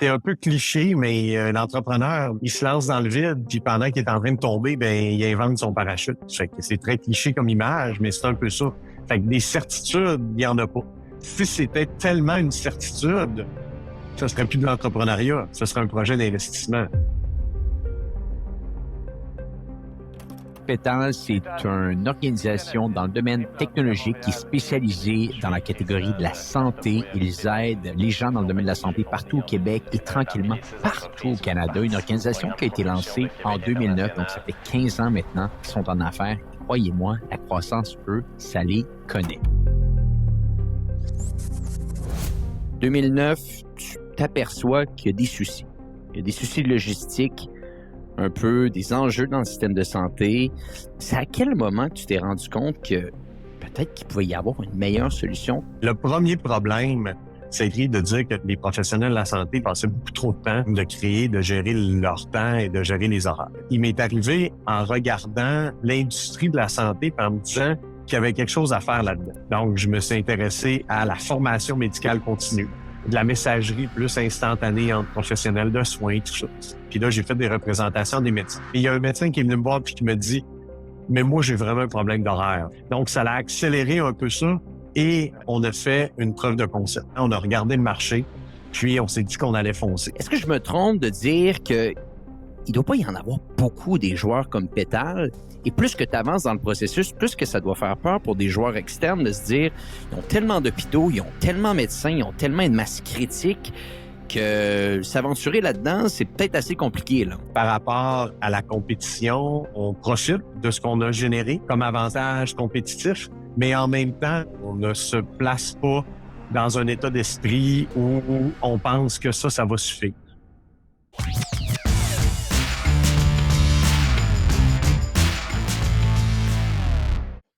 C'est un peu cliché, mais l'entrepreneur, il se lance dans le vide, puis pendant qu'il est en train de tomber, il invente son parachute. Fait que c'est très cliché comme image, mais c'est un peu ça. Fait que des certitudes, il n'y en a pas. Si c'était tellement une certitude, ce serait plus de l'entrepreneuriat, ce serait un projet d'investissement. Petal, c'est une organisation dans le domaine technologique qui est spécialisée dans la catégorie de la santé. Ils aident les gens dans le domaine de la santé partout au Québec et tranquillement partout au Canada. Une organisation qui a été lancée en 2009, donc ça fait 15 ans maintenant qu'ils sont en affaires. Et croyez-moi, la croissance, eux, ça les connaît. 2009, tu t'aperçois qu'il y a des soucis. Il y a des soucis de logistique, un peu des enjeux dans le système de santé. C'est à quel moment tu t'es rendu compte que peut-être qu'il pouvait y avoir une meilleure solution? Le premier problème, c'est de dire que les professionnels de la santé passaient beaucoup trop de temps de créer, de gérer leur temps et de gérer les horaires. Il m'est arrivé en regardant l'industrie de la santé en me disant qu'il y avait quelque chose à faire là-dedans. Donc, je me suis intéressé à la formation médicale continue, de la messagerie plus instantanée entre professionnels de soins, tout ça. Puis là, j'ai fait des représentations des médecins. Et il y a un médecin qui est venu me voir puis qui me dit « Mais moi, j'ai vraiment un problème d'horaire. » Donc, ça a accéléré un peu ça et on a fait une preuve de concept. On a regardé le marché, puis on s'est dit qu'on allait foncer. Est-ce que je me trompe de dire que il doit pas y en avoir beaucoup des joueurs comme Petal? Et plus que tu avances dans le processus, plus que ça doit faire peur pour des joueurs externes de se dire ils ont tellement d'hôpitaux, ils ont tellement de médecins, ils ont tellement une masse critique que s'aventurer là-dedans, c'est peut-être assez compliqué, là. Par rapport à la compétition, on profite de ce qu'on a généré comme avantage compétitif, mais en même temps, on ne se place pas dans un état d'esprit où on pense que ça va suffire.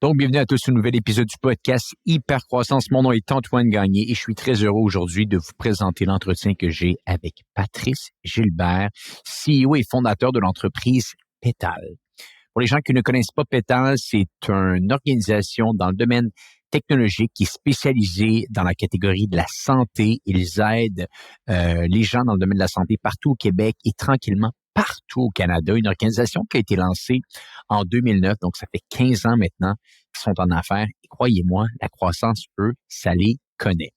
Donc, bienvenue à tous au nouvel épisode du podcast Hypercroissance. Mon nom est Antoine Gagné et je suis très heureux aujourd'hui de vous présenter l'entretien que j'ai avec Patrice Gilbert, CEO et fondateur de l'entreprise Petal. Pour les gens qui ne connaissent pas Petal, c'est une organisation dans le domaine technologique qui est spécialisée dans la catégorie de la santé. Ils aident les gens dans le domaine de la santé partout au Québec et tranquillement partout au Canada. Une organisation qui a été lancée en 2009, donc ça fait 15 ans maintenant qu'ils sont en affaires. Et croyez-moi, la croissance, eux, ça les connaît.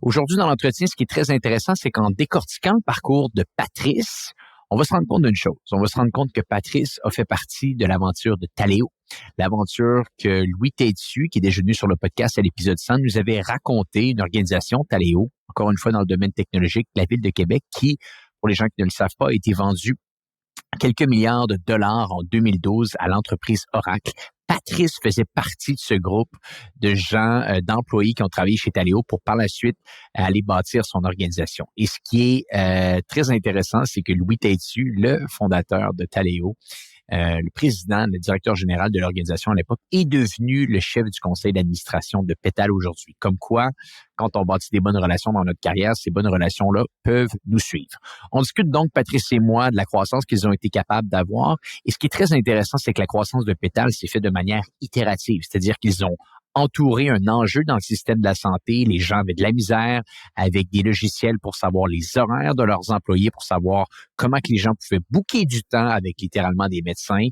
Aujourd'hui, dans l'entretien, ce qui est très intéressant, c'est qu'en décortiquant le parcours de Patrice, on va se rendre compte d'une chose. On va se rendre compte que Patrice a fait partie de l'aventure de Taleo, l'aventure que Louis Têtu, qui est déjà venu sur le podcast à l'épisode 100, nous avait raconté, une organisation, Taleo, encore une fois dans le domaine technologique, la Ville de Québec, qui, pour les gens qui ne le savent pas, a été vendue quelques milliards de dollars en 2012 à l'entreprise Oracle. Patrice faisait partie de ce groupe de gens, d'employés qui ont travaillé chez Taleo pour par la suite aller bâtir son organisation. Et ce qui est très intéressant, c'est que Louis Têtu, le fondateur de Taleo, le président, le directeur général de l'organisation à l'époque, est devenu le chef du conseil d'administration de Petal aujourd'hui. Comme quoi, quand on bâtit des bonnes relations dans notre carrière, ces bonnes relations-là peuvent nous suivre. On discute donc, Patrice et moi, de la croissance qu'ils ont été capables d'avoir. Et ce qui est très intéressant, c'est que la croissance de Petal s'est faite de manière itérative. C'est-à-dire qu'ils ont entouré un enjeu dans le système de la santé. Les gens avaient de la misère avec des logiciels pour savoir les horaires de leurs employés, pour savoir comment que les gens pouvaient booker du temps avec littéralement des médecins.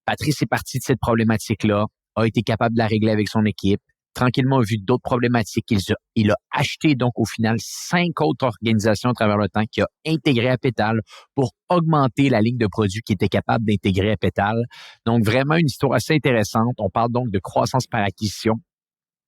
Patrice est parti de cette problématique-là, a été capable de la régler avec son équipe, tranquillement a vu d'autres problématiques. Il a acheté donc au final 5 autres organisations à travers le temps qu'il a intégré à Petal pour augmenter la ligne de produits qu'il était capable d'intégrer à Petal. Donc vraiment une histoire assez intéressante. On parle donc de croissance par acquisition.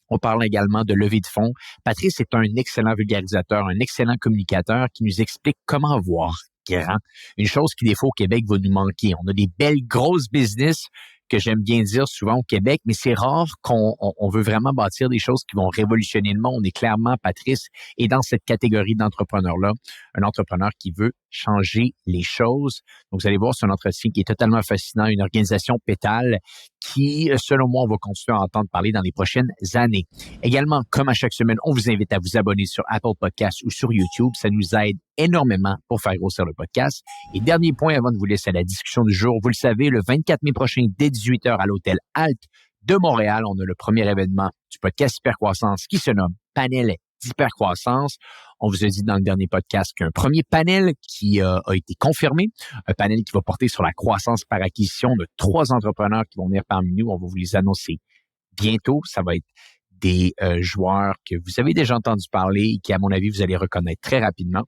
On parle également de levée de fonds. Patrice est un excellent vulgarisateur, un excellent communicateur qui nous explique comment voir grand. Une chose qui, des fois, au Québec, va nous manquer. On a des belles, grosses business que j'aime bien dire souvent au Québec, mais c'est rare qu'on veut vraiment bâtir des choses qui vont révolutionner le monde. Et clairement, Patrice est dans cette catégorie d'entrepreneur-là, un entrepreneur qui veut changer les choses. Donc, vous allez voir, c'est un entretien qui est totalement fascinant, une organisation Petal qui, selon moi, on va continuer à entendre parler dans les prochaines années. Également, comme à chaque semaine, on vous invite à vous abonner sur Apple Podcasts ou sur YouTube. Ça nous aide énormément pour faire grossir le podcast. Et dernier point avant de vous laisser à la discussion du jour, vous le savez, le 24 mai prochain, dès 18h à l'hôtel Alt de Montréal, on a le premier événement du podcast Hypercroissance qui se nomme Panel d'hypercroissance. On vous a dit dans le dernier podcast qu'un premier panel qui a été confirmé, un panel qui va porter sur la croissance par acquisition de 3 entrepreneurs qui vont venir parmi nous. On va vous les annoncer bientôt. Ça va être des joueurs que vous avez déjà entendu parler et qui, à mon avis, vous allez reconnaître très rapidement.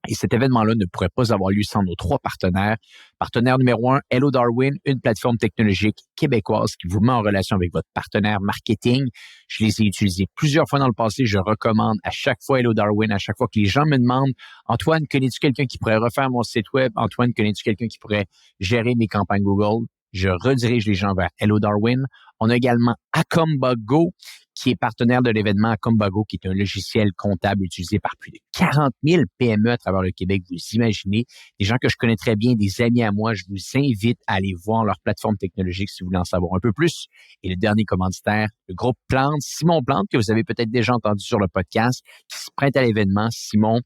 Et cet événement-là ne pourrait pas avoir lieu sans nos 3 partenaires. Partenaire numéro 1, Hello Darwin, une plateforme technologique québécoise qui vous met en relation avec votre partenaire marketing. Je les ai utilisés plusieurs fois dans le passé. Je recommande à chaque fois Hello Darwin, à chaque fois que les gens me demandent « Antoine, connais-tu quelqu'un qui pourrait refaire mon site web? Antoine, connais-tu quelqu'un qui pourrait gérer mes campagnes Google? » Je redirige les gens vers Hello Darwin. On a également Acombago, qui est partenaire de l'événement Acombago, qui est un logiciel comptable utilisé par plus de 40 000 PME à travers le Québec. Vous imaginez, des gens que je connais très bien, des amis à moi, je vous invite à aller voir leur plateforme technologique si vous voulez en savoir un peu plus. Et le dernier commanditaire, le groupe Plante, Simon Plante, que vous avez peut-être déjà entendu sur le podcast, qui se prête à l'événement. Simon,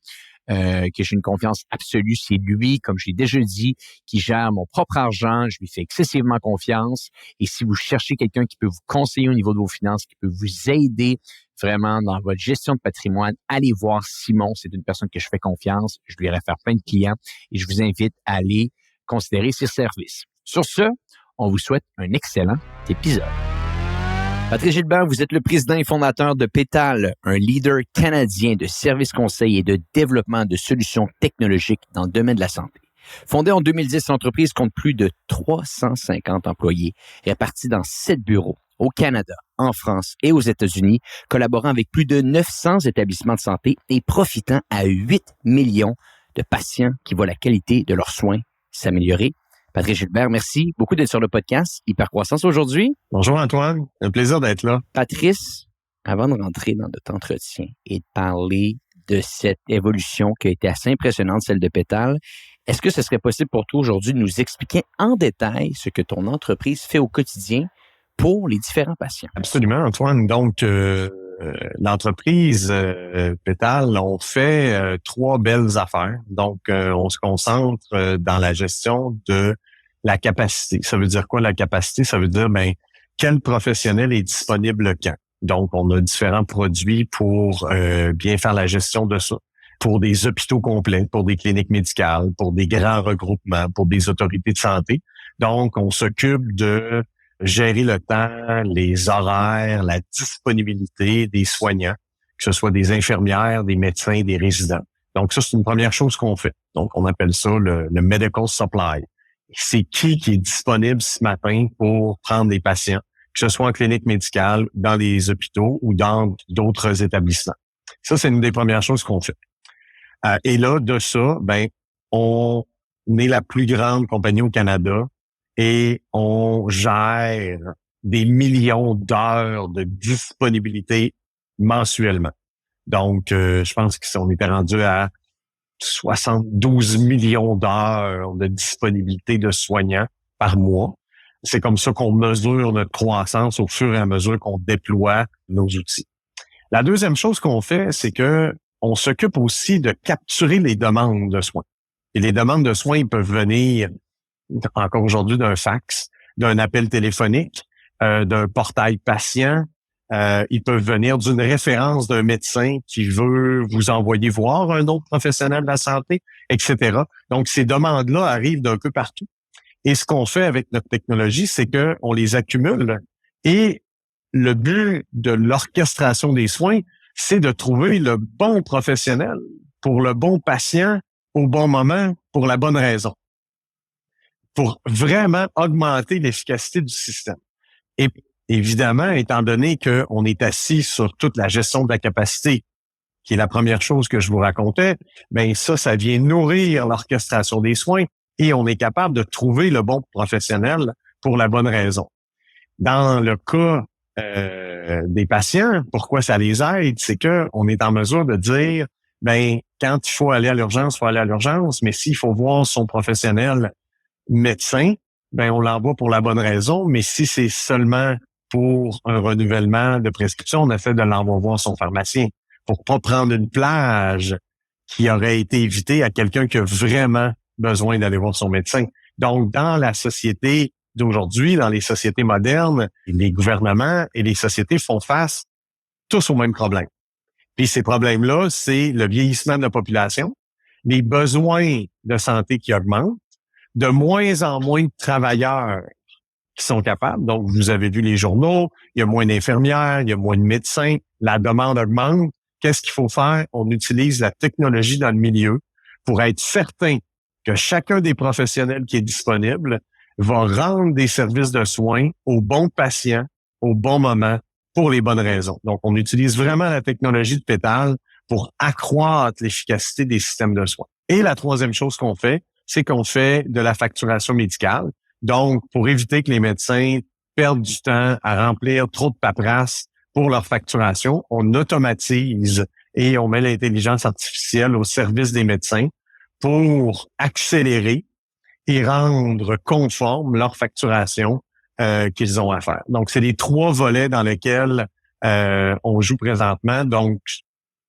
que j'ai une confiance absolue, c'est lui, comme je l'ai déjà dit, qui gère mon propre argent. Je lui fais excessivement confiance. Et si vous cherchez quelqu'un qui peut vous conseiller au niveau de vos finances, qui peut vous aider vraiment dans votre gestion de patrimoine, allez voir Simon. C'est une personne que je fais confiance. Je lui réfère plein de clients et je vous invite à aller considérer ses services. Sur ce, on vous souhaite un excellent épisode. Patrice Gilbert, vous êtes le président et fondateur de Pétale, un leader canadien de services conseils et de développement de solutions technologiques dans le domaine de la santé. Fondée en 2010, l'entreprise compte plus de 350 employés, répartis dans 7 bureaux au Canada, en France et aux États-Unis, collaborant avec plus de 900 établissements de santé et profitant à 8 millions de patients qui voient la qualité de leurs soins s'améliorer. Patrice Gilbert, merci beaucoup d'être sur le podcast Hypercroissance aujourd'hui. Bonjour Antoine, un plaisir d'être là. Patrice, avant de rentrer dans notre entretien et de parler de cette évolution qui a été assez impressionnante, celle de Pétale, est-ce que ce serait possible pour toi aujourd'hui de nous expliquer en détail ce que ton entreprise fait au quotidien pour les différents patients? Absolument, Antoine. Donc, l'entreprise Pétale, on fait 3 belles affaires. Donc, on se concentre dans la gestion de la capacité. Ça veut dire quoi la capacité? Ça veut dire, quel professionnel est disponible quand? Donc, on a différents produits pour bien faire la gestion de ça. Pour des hôpitaux complets, pour des cliniques médicales, pour des grands regroupements, pour des autorités de santé. Donc, on s'occupe de gérer le temps, les horaires, la disponibilité des soignants, que ce soit des infirmières, des médecins, des résidents. Donc, ça, c'est une première chose qu'on fait. Donc, on appelle ça le medical supply. C'est qui est disponible ce matin pour prendre des patients, que ce soit en clinique médicale, dans les hôpitaux ou dans d'autres établissements. Ça, c'est une des premières choses qu'on fait. Et là, de ça, on est la plus grande compagnie au Canada et on gère des millions d'heures de disponibilité mensuellement. Donc, je pense qu'on était rendu à 72 millions d'heures de disponibilité de soignants par mois. C'est comme ça qu'on mesure notre croissance au fur et à mesure qu'on déploie nos outils. La deuxième chose qu'on fait, c'est que on s'occupe aussi de capturer les demandes de soins. Et les demandes de soins, ils peuvent venir encore aujourd'hui d'un fax, d'un appel téléphonique, d'un portail patient. Ils peuvent venir d'une référence d'un médecin qui veut vous envoyer voir un autre professionnel de la santé, etc. Donc, ces demandes-là arrivent d'un peu partout. Et ce qu'on fait avec notre technologie, c'est que on les accumule. Et le but de l'orchestration des soins, c'est de trouver le bon professionnel pour le bon patient au bon moment pour la bonne raison, pour vraiment augmenter l'efficacité du système. Et évidemment, étant donné qu'on est assis sur toute la gestion de la capacité, qui est la première chose que je vous racontais, ça vient nourrir l'orchestration des soins et on est capable de trouver le bon professionnel pour la bonne raison. Dans le cas des patients, pourquoi ça les aide, c'est que on est en mesure de dire, quand il faut aller à l'urgence, il faut aller à l'urgence, mais s'il faut voir son professionnel médecin, on l'envoie pour la bonne raison, mais si c'est seulement pour un renouvellement de prescription, on essaie de l'envoyer voir son pharmacien pour pas prendre une plage qui aurait été évitée à quelqu'un qui a vraiment besoin d'aller voir son médecin. Donc, dans la société d'aujourd'hui, dans les sociétés modernes, les gouvernements et les sociétés font face tous au même problème. Puis ces problèmes-là, c'est le vieillissement de la population, les besoins de santé qui augmentent, de moins en moins de travailleurs qui sont capables. Donc, vous avez vu les journaux, il y a moins d'infirmières, il y a moins de médecins, la demande augmente. Qu'est-ce qu'il faut faire? On utilise la technologie dans le milieu pour être certain que chacun des professionnels qui est disponible va rendre des services de soins aux bons patients, au bon moment, pour les bonnes raisons. Donc, on utilise vraiment la technologie de Pétale pour accroître l'efficacité des systèmes de soins. Et la troisième chose qu'on fait, c'est qu'on fait de la facturation médicale. Donc, pour éviter que les médecins perdent du temps à remplir trop de paperasse pour leur facturation, on automatise et on met l'intelligence artificielle au service des médecins pour accélérer et rendre conforme leur facturation qu'ils ont à faire. Donc, c'est les trois volets dans lesquels on joue présentement. Donc,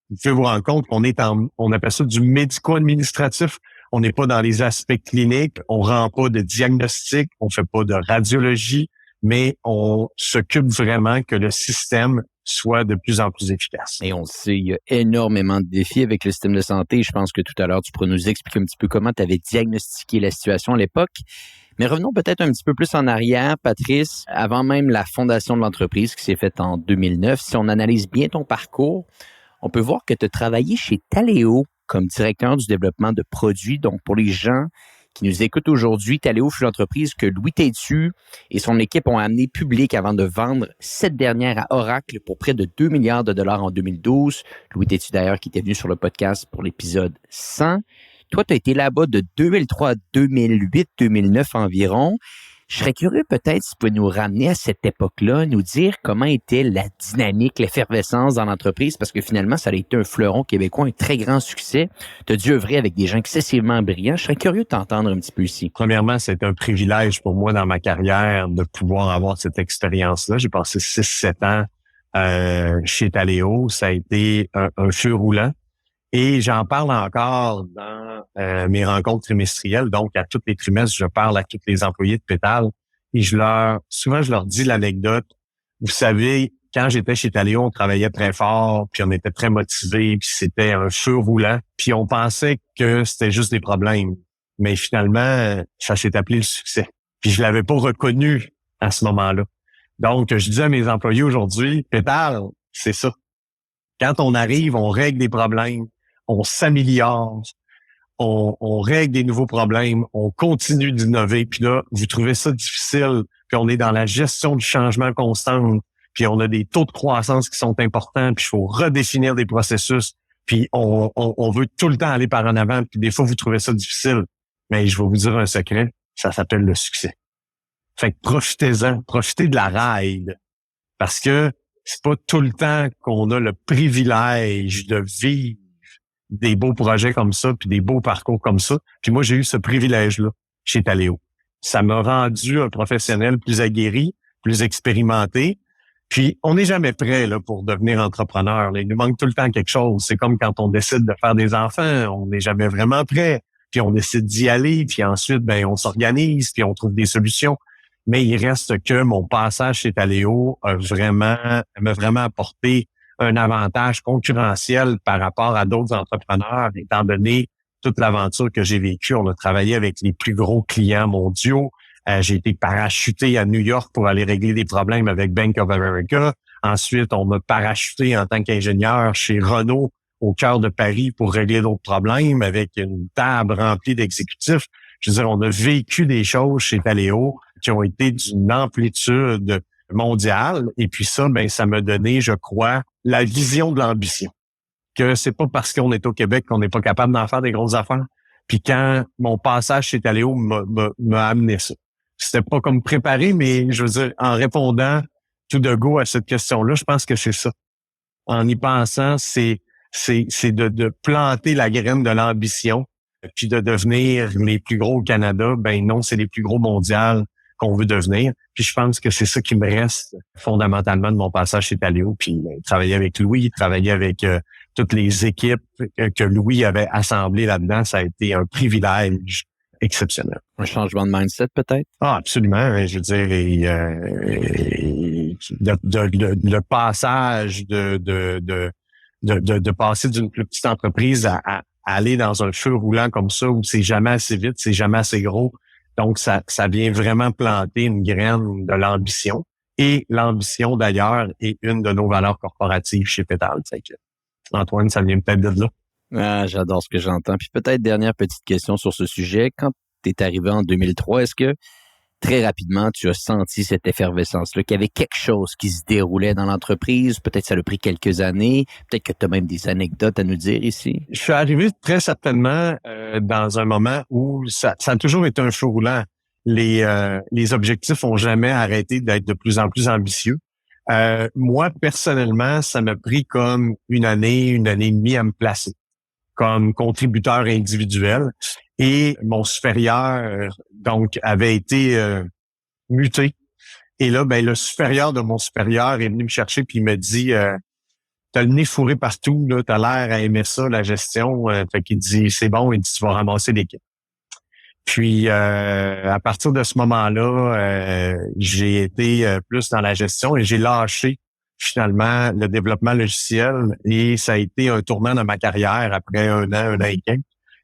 vous pouvez vous rendre compte qu'on on appelle ça du médico-administratif. On n'est pas dans les aspects cliniques, on rend pas de diagnostic, on fait pas de radiologie, mais on s'occupe vraiment que le système soit de plus en plus efficace. Et on sait, il y a énormément de défis avec le système de santé. Je pense que tout à l'heure, tu pourrais nous expliquer un petit peu comment tu avais diagnostiqué la situation à l'époque. Mais revenons peut-être un petit peu plus en arrière, Patrice, avant même la fondation de l'entreprise qui s'est faite en 2009. Si on analyse bien ton parcours, on peut voir que tu as travaillé chez Taléo comme directeur du développement de produits. Donc, pour les gens qui nous écoutent aujourd'hui, Taléo fut l'entreprise que Louis Têtu et son équipe ont amené public avant de vendre cette dernière à Oracle pour près de 2 milliards de dollars en 2012. Louis Têtu, d'ailleurs, qui était venu sur le podcast pour l'épisode 100. Toi, tu as été là-bas de 2003 à 2008, 2009 environ. Je serais curieux peut-être si tu peux nous ramener à cette époque-là, nous dire comment était la dynamique, l'effervescence dans l'entreprise, parce que finalement, ça a été un fleuron québécois, un très grand succès. Tu as dû œuvrer avec des gens excessivement brillants. Je serais curieux de t'entendre un petit peu ici. Premièrement, c'est un privilège pour moi dans ma carrière de pouvoir avoir cette expérience-là. J'ai passé 6-7 ans chez Taléo. Ça a été un feu roulant. Et j'en parle encore dans mes rencontres trimestrielles. Donc, à tous les trimestres, je parle à tous les employés de Pétale et souvent, je leur dis l'anecdote. Vous savez, quand j'étais chez Taléo, on travaillait très fort, puis on était très motivés, puis c'était un feu roulant, puis on pensait que c'était juste des problèmes. Mais finalement, ça s'est appelé le succès. Puis je l'avais pas reconnu à ce moment-là. Donc, je dis à mes employés aujourd'hui, Pétale, c'est ça. Quand on arrive, on règle des problèmes. On s'améliore, on règle des nouveaux problèmes, on continue d'innover. Puis là, vous trouvez ça difficile, puis on est dans la gestion du changement constant, puis on a des taux de croissance qui sont importants, puis il faut redéfinir des processus, puis on veut tout le temps aller par en avant, puis des fois, vous trouvez ça difficile. Mais je vais vous dire un secret, ça s'appelle le succès. Fait que profitez-en, profitez de la ride, parce que c'est pas tout le temps qu'on a le privilège de vivre des beaux projets comme ça, puis des beaux parcours comme ça. Puis moi, j'ai eu ce privilège-là chez Taléo. Ça m'a rendu un professionnel plus aguerri, plus expérimenté. Puis on n'est jamais prêt là pour devenir entrepreneur. Là. Il nous manque tout le temps quelque chose. C'est comme quand on décide de faire des enfants, on n'est jamais vraiment prêt. Puis on décide d'y aller, puis ensuite, on s'organise, puis on trouve des solutions. Mais il reste que mon passage chez Taléo m'a vraiment apporté un avantage concurrentiel par rapport à d'autres entrepreneurs, étant donné toute l'aventure que j'ai vécue. On a travaillé avec les plus gros clients mondiaux. J'ai été parachuté à New York pour aller régler des problèmes avec Bank of America. Ensuite, on m'a parachuté en tant qu'ingénieur chez Renault au cœur de Paris pour régler d'autres problèmes avec une table remplie d'exécutifs. Je veux dire, on a vécu des choses chez Taléo qui ont été d'une amplitude mondiale. Et puis ça, ça m'a donné, je crois, la vision de l'ambition. Que c'est pas parce qu'on est au Québec qu'on n'est pas capable d'en faire des grosses affaires. Puis quand mon passage chez Taléo m'a amené ça. C'était pas comme préparé, mais je veux dire, en répondant tout de go à cette question-là, je pense que c'est ça. En y pensant, c'est de planter la graine de l'ambition, puis de devenir les plus gros au Canada. Non, c'est les plus gros mondiaux qu'on veut devenir. Puis je pense que c'est ça qui me reste fondamentalement de mon passage chez Taléo. Puis travailler avec Louis, travailler avec toutes les équipes que Louis avait assemblées là-dedans, ça a été un privilège exceptionnel. Un changement de mindset peut-être? Ah, absolument. Je veux dire, le passage de de passer d'une plus petite entreprise à aller dans un feu roulant comme ça où c'est jamais assez vite, c'est jamais assez gros. Donc, ça vient vraiment planter une graine de l'ambition. Et l'ambition, d'ailleurs, est une de nos valeurs corporatives chez Pétale. Fait que, Antoine, ça vient peut-être de là. Ah, j'adore ce que j'entends. Puis peut-être dernière petite question sur ce sujet. Quand tu es arrivé en 2003, est-ce que très rapidement, tu as senti cette effervescence-là, qu'il y avait quelque chose qui se déroulait dans l'entreprise? Peut-être ça a pris quelques années. Peut-être que tu as même des anecdotes à nous dire ici. Je suis arrivé très certainement dans un moment où ça a toujours été un feu roulant. Les objectifs ont jamais arrêté d'être de plus en plus ambitieux. Moi, personnellement, ça m'a pris comme une année et demie à me placer comme contributeur individuel. Et mon supérieur, donc, avait été muté. Et là, ben le supérieur de mon supérieur est venu me chercher puis il me dit t'as le nez fourré partout, là, t'as l'air à aimer ça, la gestion. Fait qu'il dit c'est bon, il dit tu vas ramasser l'équipe. Puis à partir de ce moment-là, j'ai été plus dans la gestion et j'ai lâché finalement le développement logiciel et ça a été un tournant dans ma carrière après un an et quelques.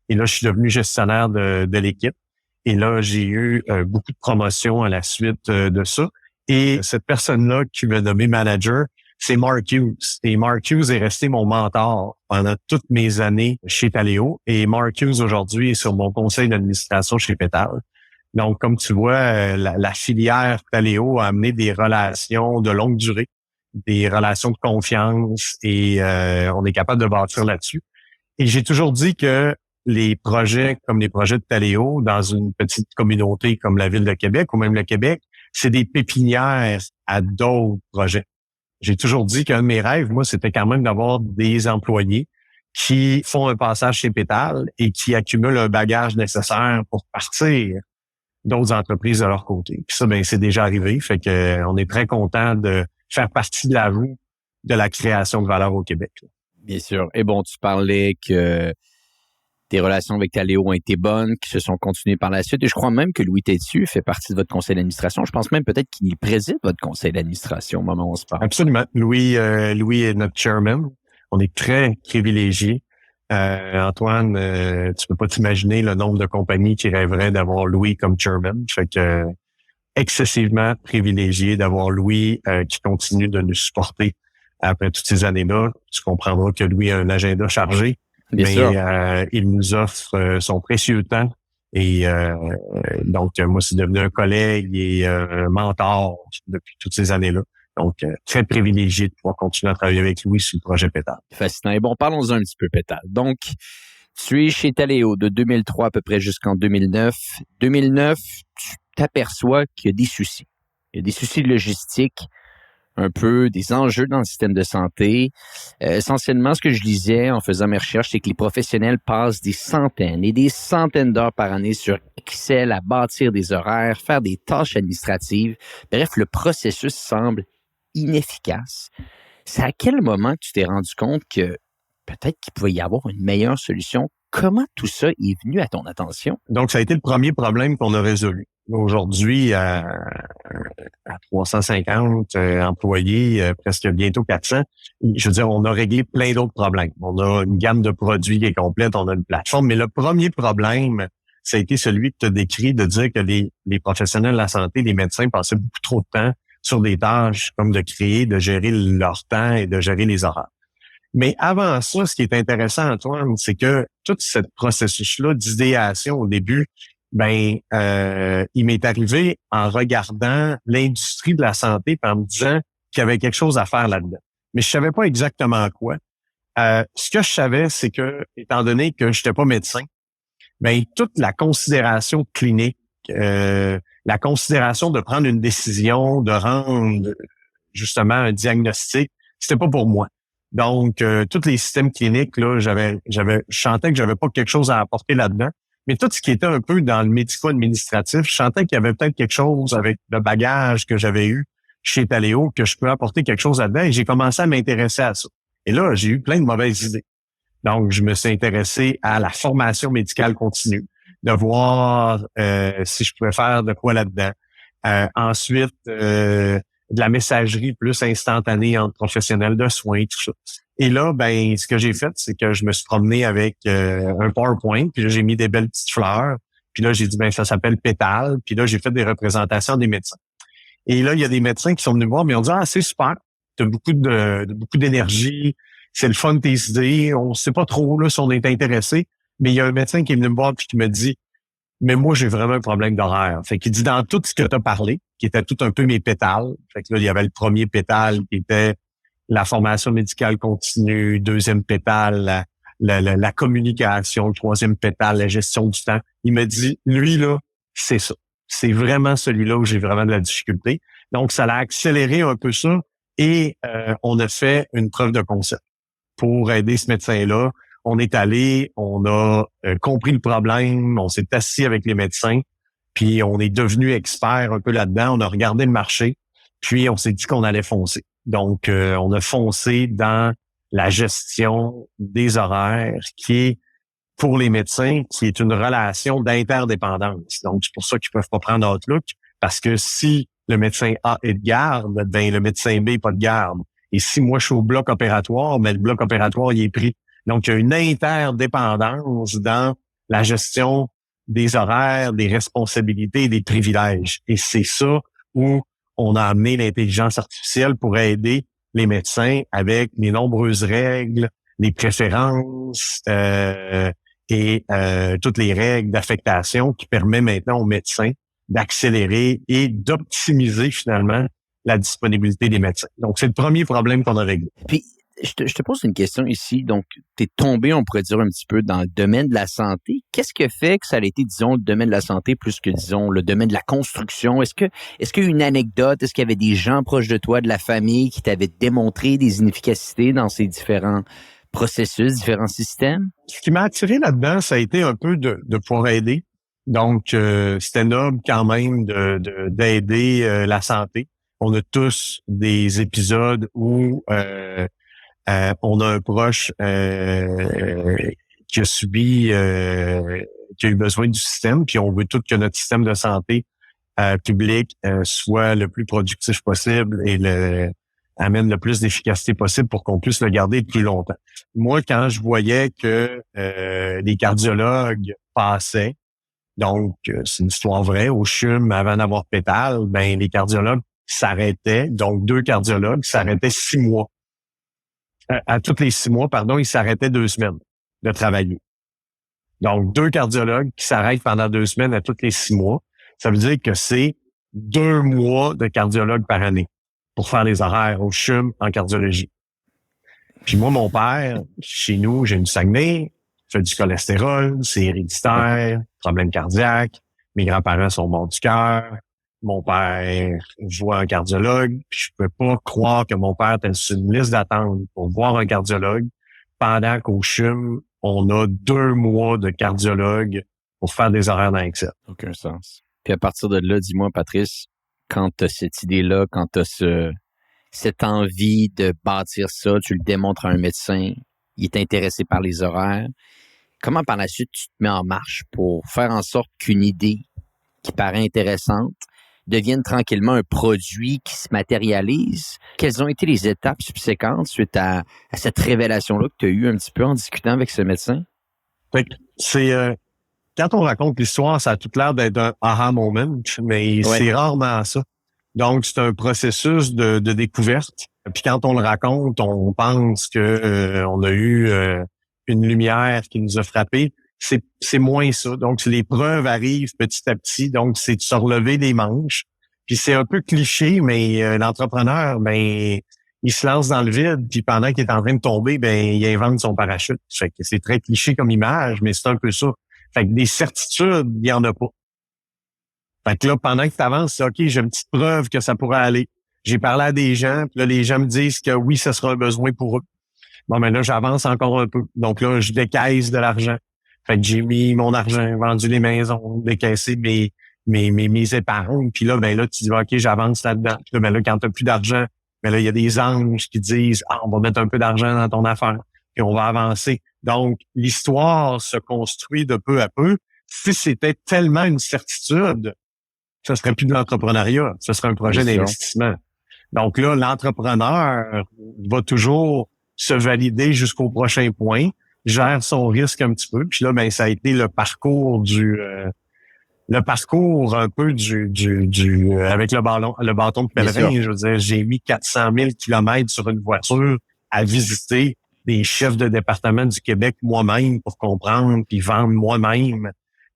Et là, je suis devenu gestionnaire de l'équipe. Et là, j'ai eu beaucoup de promotions à la suite de ça. Et cette personne-là qui m'a nommé manager, c'est Mark Hughes. Et Mark Hughes est resté mon mentor pendant toutes mes années chez Taleo. Et Mark Hughes, aujourd'hui, est sur mon conseil d'administration chez Pétale. Donc, comme tu vois, la filière Taleo a amené des relations de longue durée, des relations de confiance et on est capable de bâtir là-dessus. Et j'ai toujours dit que les projets comme les projets de Taleo dans une petite communauté comme la Ville de Québec ou même le Québec, c'est des pépinières à d'autres projets. J'ai toujours dit qu'un de mes rêves, moi, c'était quand même d'avoir des employés qui font un passage chez Pétale et qui accumulent un bagage nécessaire pour partir d'autres entreprises de leur côté. Puis ça, ben, c'est déjà arrivé. Fait que on est très content de faire partie de la roue de la création de valeur au Québec. Bien sûr. Et bon, tu parlais que tes relations avec Taleo ont été bonnes, qui se sont continuées par la suite. Et je crois même que Louis Tétu fait partie de votre conseil d'administration. Je pense même peut-être qu'il préside votre conseil d'administration au moment où on se parle. Absolument. Louis est notre chairman. On est très privilégiés. Antoine, tu peux pas t'imaginer le nombre de compagnies qui rêveraient d'avoir Louis comme chairman. Fait que excessivement privilégié d'avoir Louis qui continue de nous supporter après toutes ces années-là. Tu comprendras que Louis a un agenda chargé. Bien mais il nous offre son précieux temps et donc moi c'est devenu un collègue et un mentor depuis toutes ces années-là. Donc très privilégié de pouvoir continuer à travailler avec lui sur le projet Pétale. Fascinant. Et bon, parlons-en un petit peu Pétale. Donc, tu es chez Taleo de 2003 à peu près jusqu'en 2009. 2009, tu t'aperçois qu'il y a des soucis. Il y a des soucis logistiques, un peu des enjeux dans le système de santé. Essentiellement, ce que je lisais en faisant mes recherches, c'est que les professionnels passent des centaines et des centaines d'heures par année sur Excel à bâtir des horaires, faire des tâches administratives. Bref, le processus semble inefficace. C'est à quel moment que tu t'es rendu compte que peut-être qu'il pouvait y avoir une meilleure solution? Comment tout ça est venu à ton attention? Donc, ça a été le premier problème qu'on a résolu. Aujourd'hui, à 350 employés, presque bientôt 400, je veux dire, on a réglé plein d'autres problèmes. On a une gamme de produits qui est complète, on a une plateforme, mais le premier problème, ça a été celui que tu as décrit, de dire que les professionnels de la santé, les médecins passaient beaucoup trop de temps sur des tâches comme de créer, de gérer leur temps et de gérer les horaires. Mais avant ça, ce qui est intéressant, Antoine, c'est que tout ce processus-là d'idéation au début, il m'est arrivé en regardant l'industrie de la santé et en me disant qu'il y avait quelque chose à faire là-dedans. Mais je savais pas exactement quoi. Ce que je savais, c'est que, étant donné que je n'étais pas médecin, toute la considération clinique, la considération de prendre une décision, de rendre justement un diagnostic, c'était pas pour moi. Donc, tous les systèmes cliniques, là, je sentais que j'avais pas quelque chose à apporter là-dedans. Mais tout ce qui était un peu dans le médico-administratif, je sentais qu'il y avait peut-être quelque chose avec le bagage que j'avais eu chez Taleo, que je peux apporter quelque chose là-dedans. Et j'ai commencé à m'intéresser à ça. Et là, j'ai eu plein de mauvaises idées. Donc, je me suis intéressé à la formation médicale continue, de voir si je pouvais faire de quoi là-dedans. Ensuite, de la messagerie plus instantanée entre professionnels de soins, tout ça. Et là, ben, ce que j'ai fait, c'est que je me suis promené avec un PowerPoint, puis là, j'ai mis des belles petites fleurs, puis là, j'ai dit, ben, ça s'appelle Pétale, puis là, j'ai fait des représentations des médecins. Et là, il y a des médecins qui sont venus me voir, mais ils ont dit, ah, c'est super, t'as beaucoup d'énergie, c'est le fun tes idées, on sait pas trop, là, si on est intéressé, mais il y a un médecin qui est venu me voir, puis qui me dit, mais moi, j'ai vraiment un problème d'horaire. Fait qu'il dit, dans tout ce que tu as parlé, qui était tout un peu mes pétales, fait que là, il y avait le premier pétale qui était la formation médicale continue, deuxième pétale, la communication, le troisième pétale, la gestion du temps. Il me dit, lui, là, c'est ça. C'est vraiment celui-là où j'ai vraiment de la difficulté. Donc, ça l'a accéléré un peu ça et on a fait une preuve de concept pour aider ce médecin-là. On est allé, on a compris le problème, on s'est assis avec les médecins, puis on est devenu expert un peu là-dedans. On a regardé le marché, puis on s'est dit qu'on allait foncer. Donc, on a foncé dans la gestion des horaires qui est, pour les médecins, qui est une relation d'interdépendance. Donc, c'est pour ça qu'ils peuvent pas prendre Outlook, parce que si le médecin A est de garde, ben le médecin B n'est pas de garde. Et si moi, je suis au bloc opératoire, ben le bloc opératoire, il est pris. Donc, il y a une interdépendance dans la gestion des horaires, des responsabilités, des privilèges. Et c'est ça où on a amené l'intelligence artificielle pour aider les médecins avec les nombreuses règles, les préférences et toutes les règles d'affectation qui permettent maintenant aux médecins d'accélérer et d'optimiser finalement la disponibilité des médecins. Donc, c'est le premier problème qu'on a réglé. Puis, je te pose une question ici. Donc, tu es tombé, on pourrait dire, un petit peu dans le domaine de la santé. Qu'est-ce qui fait que ça a été, disons, le domaine de la santé plus que, disons, le domaine de la construction? Est-ce qu'il y a une anecdote? Est-ce qu'il y avait des gens proches de toi, de la famille, qui t'avaient démontré des inefficacités dans ces différents processus, différents systèmes? Ce qui m'a attiré là-dedans, ça a été un peu de pouvoir aider. Donc, c'était noble quand même d'aider la santé. On a tous des épisodes où on a un proche qui a subi, qui a eu besoin du système, puis on veut tout que notre système de santé public soit le plus productif possible et amène le plus d'efficacité possible pour qu'on puisse le garder plus longtemps. Moi, quand je voyais que les cardiologues passaient, donc c'est une histoire vraie, au CHUM, avant d'avoir Pétale, ben les cardiologues s'arrêtaient, donc 2 cardiologues s'arrêtaient 6 mois. À tous les 6 mois, pardon, ils s'arrêtaient 2 semaines de travailler. Donc, 2 cardiologues qui s'arrêtent pendant 2 semaines à tous les 6 mois, ça veut dire que c'est 2 mois de cardiologue par année pour faire les horaires au CHUM en cardiologie. Puis moi, mon père, chez nous, j'ai une Saguenay, fait du cholestérol, c'est héréditaire, problème cardiaque, mes grands-parents sont morts du cœur, mon père voit un cardiologue, puis je peux pas croire que mon père était sur une liste d'attente pour voir un cardiologue pendant qu'au CHUM, on a 2 mois de cardiologue pour faire des horaires dans Excel. Aucun sens. Puis à partir de là, dis-moi, Patrice, quand tu as cette idée-là, quand tu as cette envie de bâtir ça, tu le démontres à un médecin, il est intéressé par les horaires, comment par la suite tu te mets en marche pour faire en sorte qu'une idée qui paraît intéressante devienne tranquillement un produit qui se matérialise? Quelles ont été les étapes subséquentes suite à cette révélation-là que tu as eue un petit peu en discutant avec ce médecin? Fait que c'est quand on raconte l'histoire, ça a tout l'air d'être un aha moment, mais c'est rarement ça. Donc, c'est un processus de découverte. Puis quand on le raconte, on pense que on a eu une lumière qui nous a frappé. C'est moins ça. Donc, les preuves arrivent petit à petit. Donc, c'est de se relever des manches. Puis c'est un peu cliché, mais l'entrepreneur, ben, il se lance dans le vide. Puis pendant qu'il est en train de tomber, ben, il invente son parachute. Fait que c'est très cliché comme image, mais c'est un peu ça. Fait que des certitudes, il y en a pas. Fait que là, pendant que tu avances, c'est OK, j'ai une petite preuve que ça pourrait aller. J'ai parlé à des gens, puis là, les gens me disent que oui, ça sera un besoin pour eux. Bon, mais là, j'avance encore un peu. Donc là, je décaisse de l'argent. Fait que j'ai mis mon argent, vendu les maisons, décaissé mes épargnes. Puis là, ben là, tu dis, OK, j'avance là-dedans. Puis là, ben là, quand t'as plus d'argent, ben là, il y a des anges qui disent, on va mettre un peu d'argent dans ton affaire. Puis on va avancer. Donc, l'histoire se construit de peu à peu. Si c'était tellement une certitude, ce serait plus de l'entrepreneuriat. Ce serait un projet d'investissement. Donc là, l'entrepreneur va toujours se valider jusqu'au prochain point, gère son risque un petit peu. Puis là, ben ça a été le parcours un peu avec le bâton de pèlerin. Je veux dire, j'ai mis 400 000 kilomètres sur une voiture à visiter des chefs de département du Québec moi-même pour comprendre puis vendre moi-même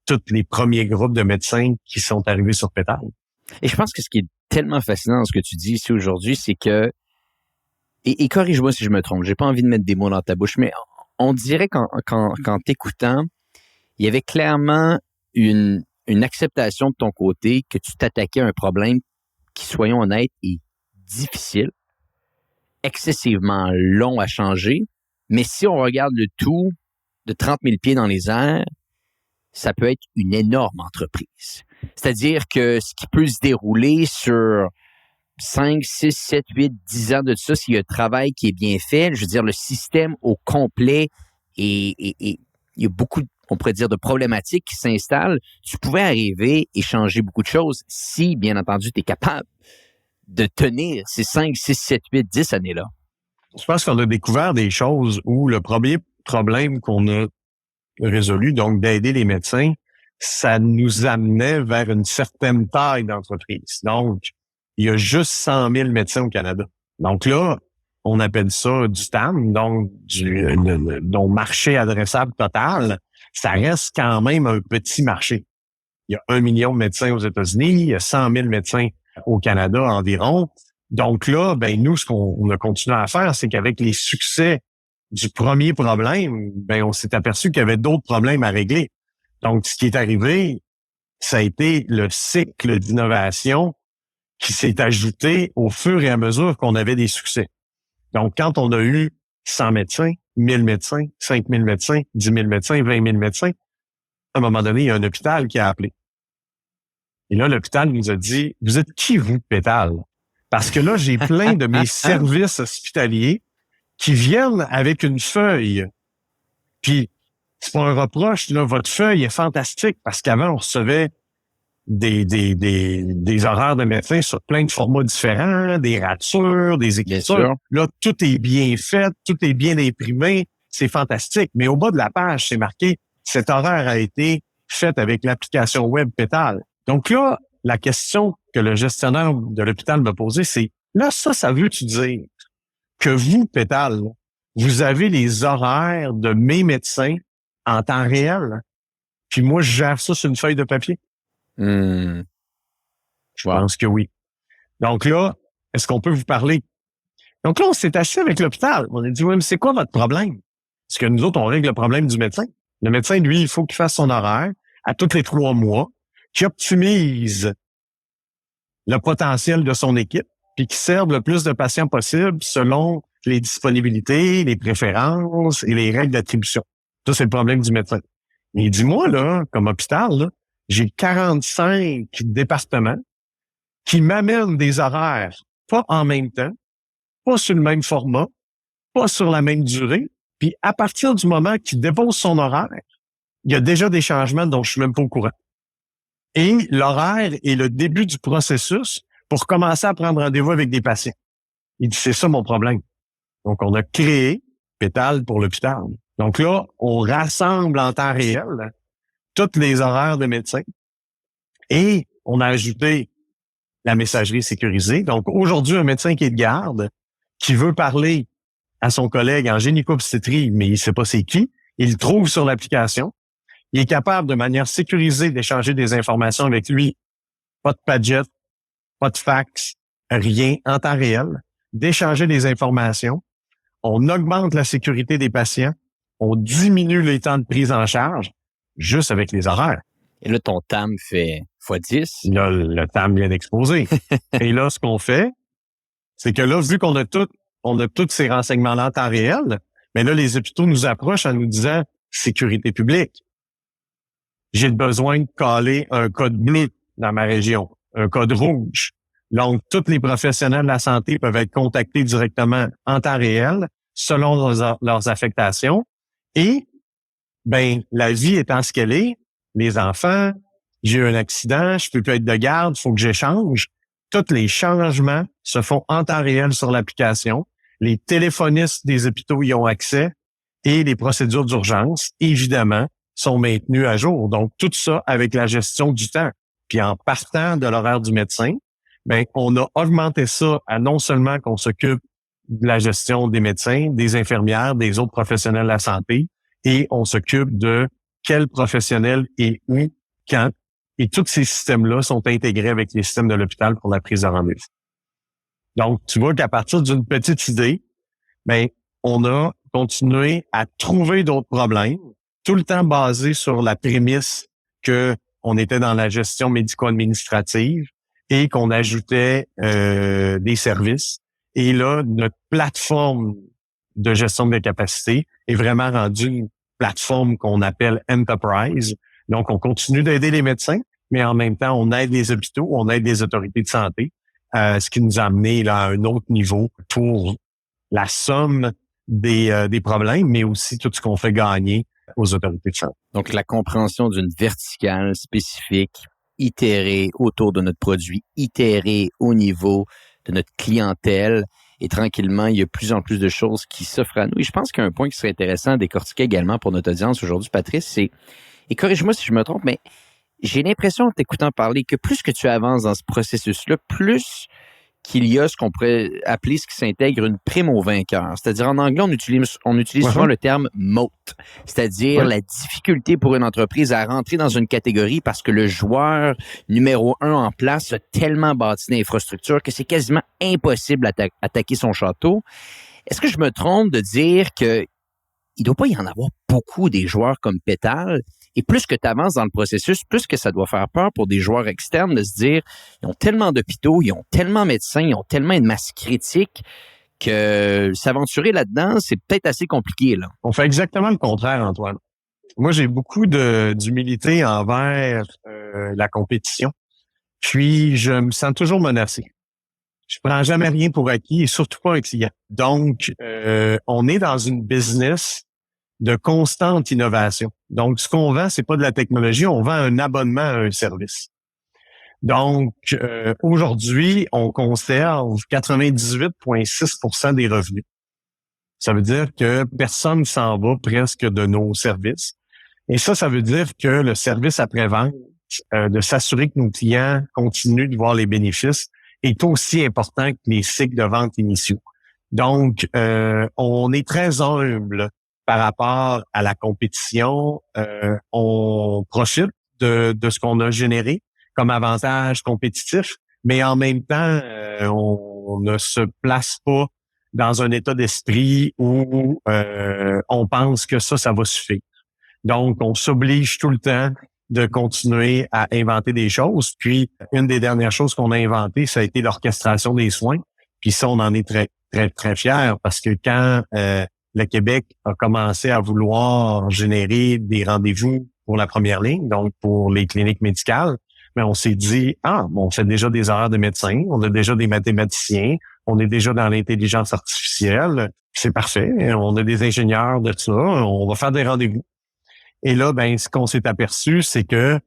tous les premiers groupes de médecins qui sont arrivés sur Pétale. Et je pense que ce qui est tellement fascinant dans ce que tu dis ici aujourd'hui, c'est que, et corrige-moi si je me trompe, j'ai pas envie de mettre des mots dans ta bouche, mais on dirait qu'en t'écoutant, il y avait clairement une acceptation de ton côté que tu t'attaquais à un problème qui, soyons honnêtes, est difficile, excessivement long à changer, mais si on regarde le tout de 30 000 pieds dans les airs, ça peut être une énorme entreprise. C'est-à-dire que ce qui peut se dérouler sur 5, 6, 7, 8, 10 ans de ça, s'il y a un travail qui est bien fait, je veux dire, le système au complet et il y a beaucoup, on pourrait dire, de problématiques qui s'installent. Tu pouvais arriver et changer beaucoup de choses si, bien entendu, tu es capable de tenir ces 5, 6, 7, 8, 10 années-là. Je pense qu'on a découvert des choses où le premier problème qu'on a résolu, donc d'aider les médecins, ça nous amenait vers une certaine taille d'entreprise. Donc, il y a juste 100 000 médecins au Canada. Donc là, on appelle ça du TAM, donc dont marché adressable total. Ça reste quand même un petit marché. Il y a 1 million de médecins aux États-Unis, il y a 100 000 médecins au Canada environ. Donc là, ben nous, ce qu'on a continué à faire, c'est qu'avec les succès du premier problème, ben on s'est aperçu qu'il y avait d'autres problèmes à régler. Donc, ce qui est arrivé, ça a été le cycle d'innovation qui s'est ajouté au fur et à mesure qu'on avait des succès. Donc, quand on a eu 100 médecins, 1000 médecins, 5000 médecins, 10 000 médecins, 20 000 médecins, à un moment donné, il y a un hôpital qui a appelé. Et là, l'hôpital nous a dit, « Vous êtes qui, vous, Pétale? » Parce que là, j'ai plein de mes services hospitaliers qui viennent avec une feuille. Puis, c'est pas un reproche, là, votre feuille est fantastique parce qu'avant, on recevait des horaires de médecins sur plein de formats différents, des ratures, des écritures. Là, tout est bien fait, tout est bien imprimé, c'est fantastique. Mais au bas de la page, c'est marqué, cet horaire a été fait avec l'application web Pétale. Donc là, la question que le gestionnaire de l'hôpital m'a posée, c'est, là, ça veut-tu dire que vous, Pétale, vous avez les horaires de mes médecins en temps réel, puis moi, je gère ça sur une feuille de papier? Je pense que oui. Donc là, est-ce qu'on peut vous parler? Donc là, on s'est assis avec l'hôpital. On a dit, oui, mais c'est quoi votre problème? Parce que nous autres, on règle le problème du médecin. Le médecin, lui, il faut qu'il fasse son horaire à tous les 3 mois, qu'il optimise le potentiel de son équipe, puis qu'il serve le plus de patients possible selon les disponibilités, les préférences et les règles d'attribution. Ça, c'est le problème du médecin. Et il dit, moi, là, comme hôpital, là, j'ai 45 départements qui m'amènent des horaires pas en même temps, pas sur le même format, pas sur la même durée. Puis à partir du moment qu'il dépose son horaire, il y a déjà des changements dont je suis même pas au courant. Et l'horaire est le début du processus pour commencer à prendre rendez-vous avec des patients. Il dit, c'est ça mon problème. Donc, on a créé Pétale pour l'hôpital. Donc là, on rassemble en temps réel tous les horaires de médecins et on a ajouté la messagerie sécurisée. Donc, aujourd'hui, un médecin qui est de garde, qui veut parler à son collègue en gynéco-obstétrique, mais il ne sait pas c'est qui, il le trouve sur l'application. Il est capable, de manière sécurisée, d'échanger des informations avec lui. Pas de padget, pas de fax, rien, en temps réel. D'échanger des informations. On augmente la sécurité des patients. On diminue les temps de prise en charge, juste avec les horaires. Et là, ton TAM fait x10. Là, le TAM vient d'exploser. Et là, ce qu'on fait, c'est que là, vu qu'on a tous ces renseignements-là en temps réel, mais là, les hôpitaux nous approchent en nous disant « sécurité publique ». J'ai besoin de caler un code bleu dans ma région, un code rouge. Donc, tous les professionnels de la santé peuvent être contactés directement en temps réel, selon leurs affectations. Et, ben, la vie étant ce qu'elle est, les enfants, j'ai eu un accident, je peux plus être de garde, il faut que j'échange. Tous les changements se font en temps réel sur l'application. Les téléphonistes des hôpitaux y ont accès et les procédures d'urgence, évidemment, sont maintenues à jour. Donc, tout ça avec la gestion du temps. Puis en partant de l'horaire du médecin, ben on a augmenté ça à non seulement qu'on s'occupe de la gestion des médecins, des infirmières, des autres professionnels de la santé, et on s'occupe de quel professionnel et où, quand. Et tous ces systèmes-là sont intégrés avec les systèmes de l'hôpital pour la prise de rendez-vous. Donc, tu vois qu'à partir d'une petite idée, ben on a continué à trouver d'autres problèmes, tout le temps basé sur la prémisse que on était dans la gestion médico-administrative et qu'on ajoutait des services. Et là, notre plateforme de gestion de capacité est vraiment rendue une plateforme qu'on appelle Enterprise. Donc, on continue d'aider les médecins, mais en même temps, on aide les hôpitaux, on aide les autorités de santé, ce qui nous a amené là, à un autre niveau pour la somme des problèmes, mais aussi tout ce qu'on fait gagner aux autorités de santé. Donc, la compréhension d'une verticale spécifique, itérée autour de notre produit, itérée au niveau de notre clientèle. Et tranquillement, il y a plus en plus de choses qui s'offrent à nous. Et je pense qu'un point qui serait intéressant à décortiquer également pour notre audience aujourd'hui, Patrice, c'est, et corrige-moi si je me trompe, mais j'ai l'impression en t'écoutant parler que plus que tu avances dans ce processus-là, plus qu'il y a ce qu'on pourrait appeler ce qui s'intègre une prime au vainqueur. C'est-à-dire, en anglais, on utilise souvent le terme moat, c'est-à-dire la difficulté pour une entreprise à rentrer dans une catégorie parce que le joueur numéro 1 en place a tellement bâti d'infrastructures que c'est quasiment impossible d'attaquer son château. Est-ce que je me trompe de dire que il doit pas y en avoir beaucoup des joueurs comme Pétale? Et plus que tu avances dans le processus, plus que ça doit faire peur pour des joueurs externes de se dire, ils ont tellement d'hôpitaux, ils ont tellement de médecins, ils ont tellement une masse critique que s'aventurer là-dedans, c'est peut-être assez compliqué, là. On fait exactement le contraire, Antoine. Moi, j'ai beaucoup d'humilité envers la compétition. Puis, je me sens toujours menacé. Je prends jamais rien pour acquis et surtout pas un client. Donc, on est dans une business de constante innovation. Donc, ce qu'on vend, c'est pas de la technologie, on vend un abonnement à un service. Donc, aujourd'hui, on conserve 98,6% des revenus. Ça veut dire que personne s'en va presque de nos services. Et ça veut dire que le service après-vente, de s'assurer que nos clients continuent de voir les bénéfices, est aussi important que les cycles de vente initiaux. Donc, on est très humble par rapport à la compétition. On profite de ce qu'on a généré comme avantage compétitif, mais en même temps, on ne se place pas dans un état d'esprit où on pense que ça va suffire. Donc, on s'oblige tout le temps de continuer à inventer des choses. Puis, une des dernières choses qu'on a inventées, ça a été l'orchestration des soins. Puis ça, on en est très, très, très fiers parce que quand le Québec a commencé à vouloir générer des rendez-vous pour la première ligne, donc pour les cliniques médicales, mais on s'est dit, on fait déjà des horaires de médecins, on a déjà des mathématiciens, on est déjà dans l'intelligence artificielle, c'est parfait, on a des ingénieurs de ça, on va faire des rendez-vous. Et là, ce qu'on s'est aperçu, c'est que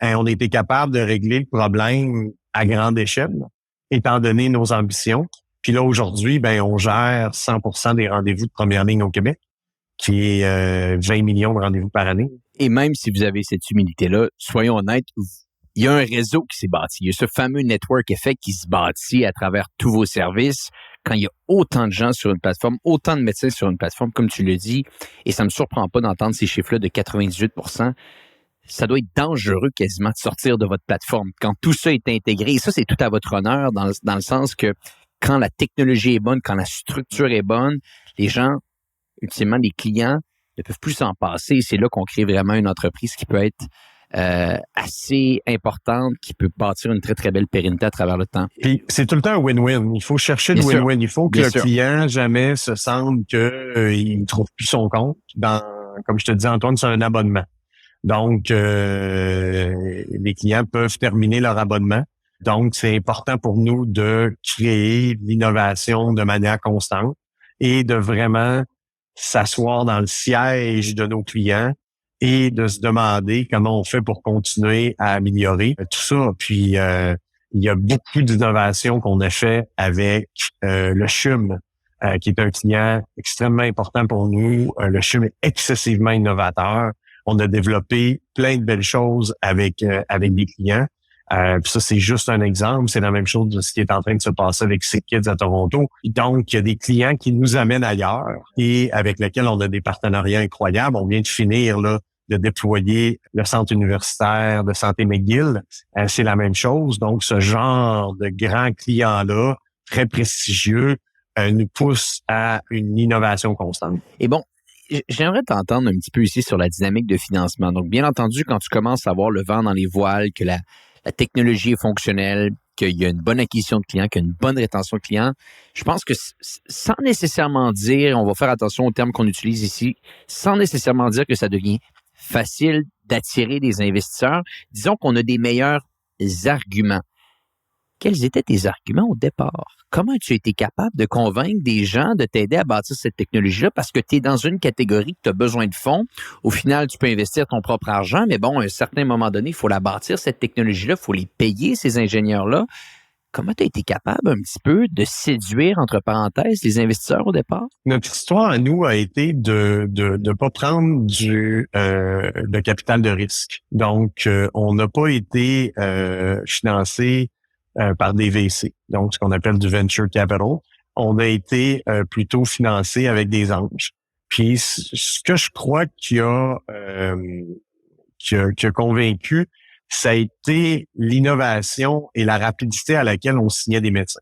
on était capable de régler le problème à grande échelle, étant donné nos ambitions. Puis là, aujourd'hui, on gère 100% des rendez-vous de première ligne au Québec, qui est 20 millions de rendez-vous par année. Et même si vous avez cette humilité-là, soyons honnêtes, il y a un réseau qui s'est bâti. Il y a ce fameux network effect qui se bâtit à travers tous vos services. Quand il y a autant de gens sur une plateforme, autant de médecins sur une plateforme, comme tu le dis, et ça me surprend pas d'entendre ces chiffres-là de 98%, ça doit être dangereux quasiment de sortir de votre plateforme. Quand tout ça est intégré, et ça, c'est tout à votre honneur dans le sens que quand la technologie est bonne, quand la structure est bonne, les gens, ultimement, les clients, ne peuvent plus s'en passer. C'est là qu'on crée vraiment une entreprise qui peut être assez importante, qui peut bâtir une très, très belle pérennité à travers le temps. Puis c'est tout le temps un win-win. Il faut chercher le win-win. Il faut que le client jamais se sente qu'il ne trouve plus son compte. Comme je te dis, Antoine, c'est un abonnement. Donc, les clients peuvent terminer leur abonnement. Donc, c'est important pour nous de créer l'innovation de manière constante et de vraiment s'asseoir dans le siège de nos clients et de se demander comment on fait pour continuer à améliorer tout ça. Puis, Il y a beaucoup d'innovations qu'on a fait avec le CHUM, qui est un client extrêmement important pour nous. Le CHUM est excessivement innovateur. On a développé plein de belles choses avec des clients. Puis ça, c'est juste un exemple. C'est la même chose de ce qui est en train de se passer avec Sick Kids à Toronto. Donc, il y a des clients qui nous amènent ailleurs et avec lesquels on a des partenariats incroyables. On vient de finir là de déployer le centre universitaire de santé McGill. C'est la même chose. Donc, ce genre de grands clients-là, très prestigieux, nous pousse à une innovation constante. Et bon, j'aimerais t'entendre un petit peu ici sur la dynamique de financement. Donc, bien entendu, quand tu commences à voir le vent dans les voiles, que la technologie est fonctionnelle, qu'il y a une bonne acquisition de clients, qu'il y a une bonne rétention de clients, je pense que sans nécessairement dire, on va faire attention aux termes qu'on utilise ici, sans nécessairement dire que ça devient facile d'attirer des investisseurs, disons qu'on a des meilleurs arguments. Quels étaient tes arguments au départ? Comment tu as été capable de convaincre des gens de t'aider à bâtir cette technologie-là? Parce que tu es dans une catégorie que tu as besoin de fonds. Au final, tu peux investir ton propre argent, mais bon, à un certain moment donné, il faut la bâtir, cette technologie-là, il faut les payer, ces ingénieurs-là. Comment tu as été capable un petit peu de séduire, entre parenthèses, les investisseurs au départ? Notre histoire à nous a été de pas prendre de capital de risque. Donc, on n'a pas été financé par des VC, donc ce qu'on appelle du venture capital. On a été plutôt financé avec des anges. Puis, ce que je crois qui a convaincu, ça a été l'innovation et la rapidité à laquelle on signait des médecins.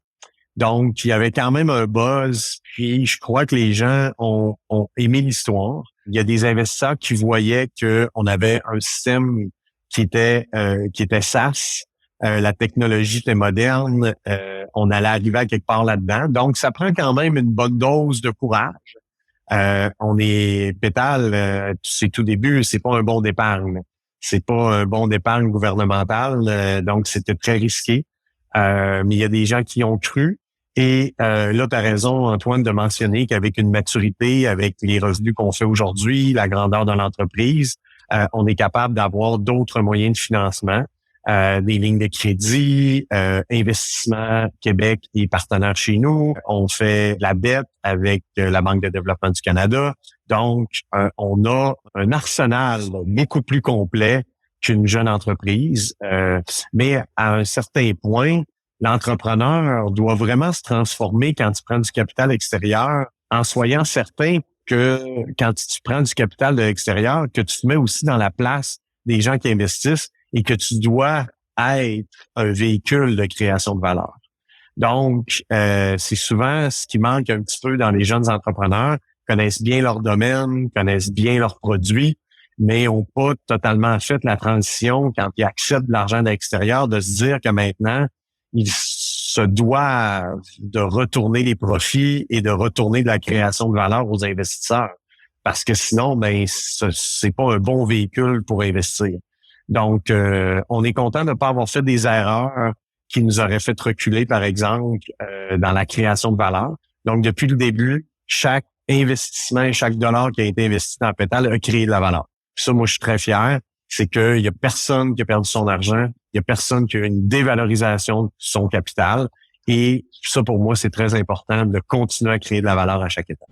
Donc, il y avait quand même un buzz, puis je crois que les gens ont aimé l'histoire. Il y a des investisseurs qui voyaient qu'on avait un système qui était SaaS, la technologie était moderne, on allait arriver à quelque part là-dedans. Donc, ça prend quand même une bonne dose de courage. On est Pétale, c'est tout début, c'est pas un bon d'épargne. C'est pas un bon d'épargne gouvernemental, donc c'était très risqué. Mais il y a des gens qui ont cru. Et là, tu as raison, Antoine, de mentionner qu'avec une maturité, avec les revenus qu'on fait aujourd'hui, la grandeur de l'entreprise, on est capable d'avoir d'autres moyens de financement, des lignes de crédit, Investissement Québec est partenaire chez nous. On fait la dette avec la Banque de développement du Canada. Donc, on a un arsenal beaucoup plus complet qu'une jeune entreprise. Mais à un certain point, l'entrepreneur doit vraiment se transformer quand tu prends du capital extérieur en soyant certain que quand tu prends du capital de l'extérieur, que tu te mets aussi dans la place des gens qui investissent et que tu dois être un véhicule de création de valeur. Donc, c'est souvent ce qui manque un petit peu dans les jeunes entrepreneurs, connaissent bien leur domaine, connaissent bien leurs produits, mais n'ont pas totalement fait la transition quand ils acceptent de l'argent de l'extérieur, de se dire que maintenant, ils se doivent de retourner les profits et de retourner de la création de valeur aux investisseurs. Parce que sinon, ben, c'est pas un bon véhicule pour investir. Donc, on est content de ne pas avoir fait des erreurs qui nous auraient fait reculer, par exemple, dans la création de valeur. Donc, depuis le début, chaque investissement et chaque dollar qui a été investi dans Pétale a créé de la valeur. Puis ça, moi, je suis très fier. C'est qu'il y a personne qui a perdu son argent. Il y a personne qui a une dévalorisation de son capital. Et ça, pour moi, c'est très important de continuer à créer de la valeur à chaque étape.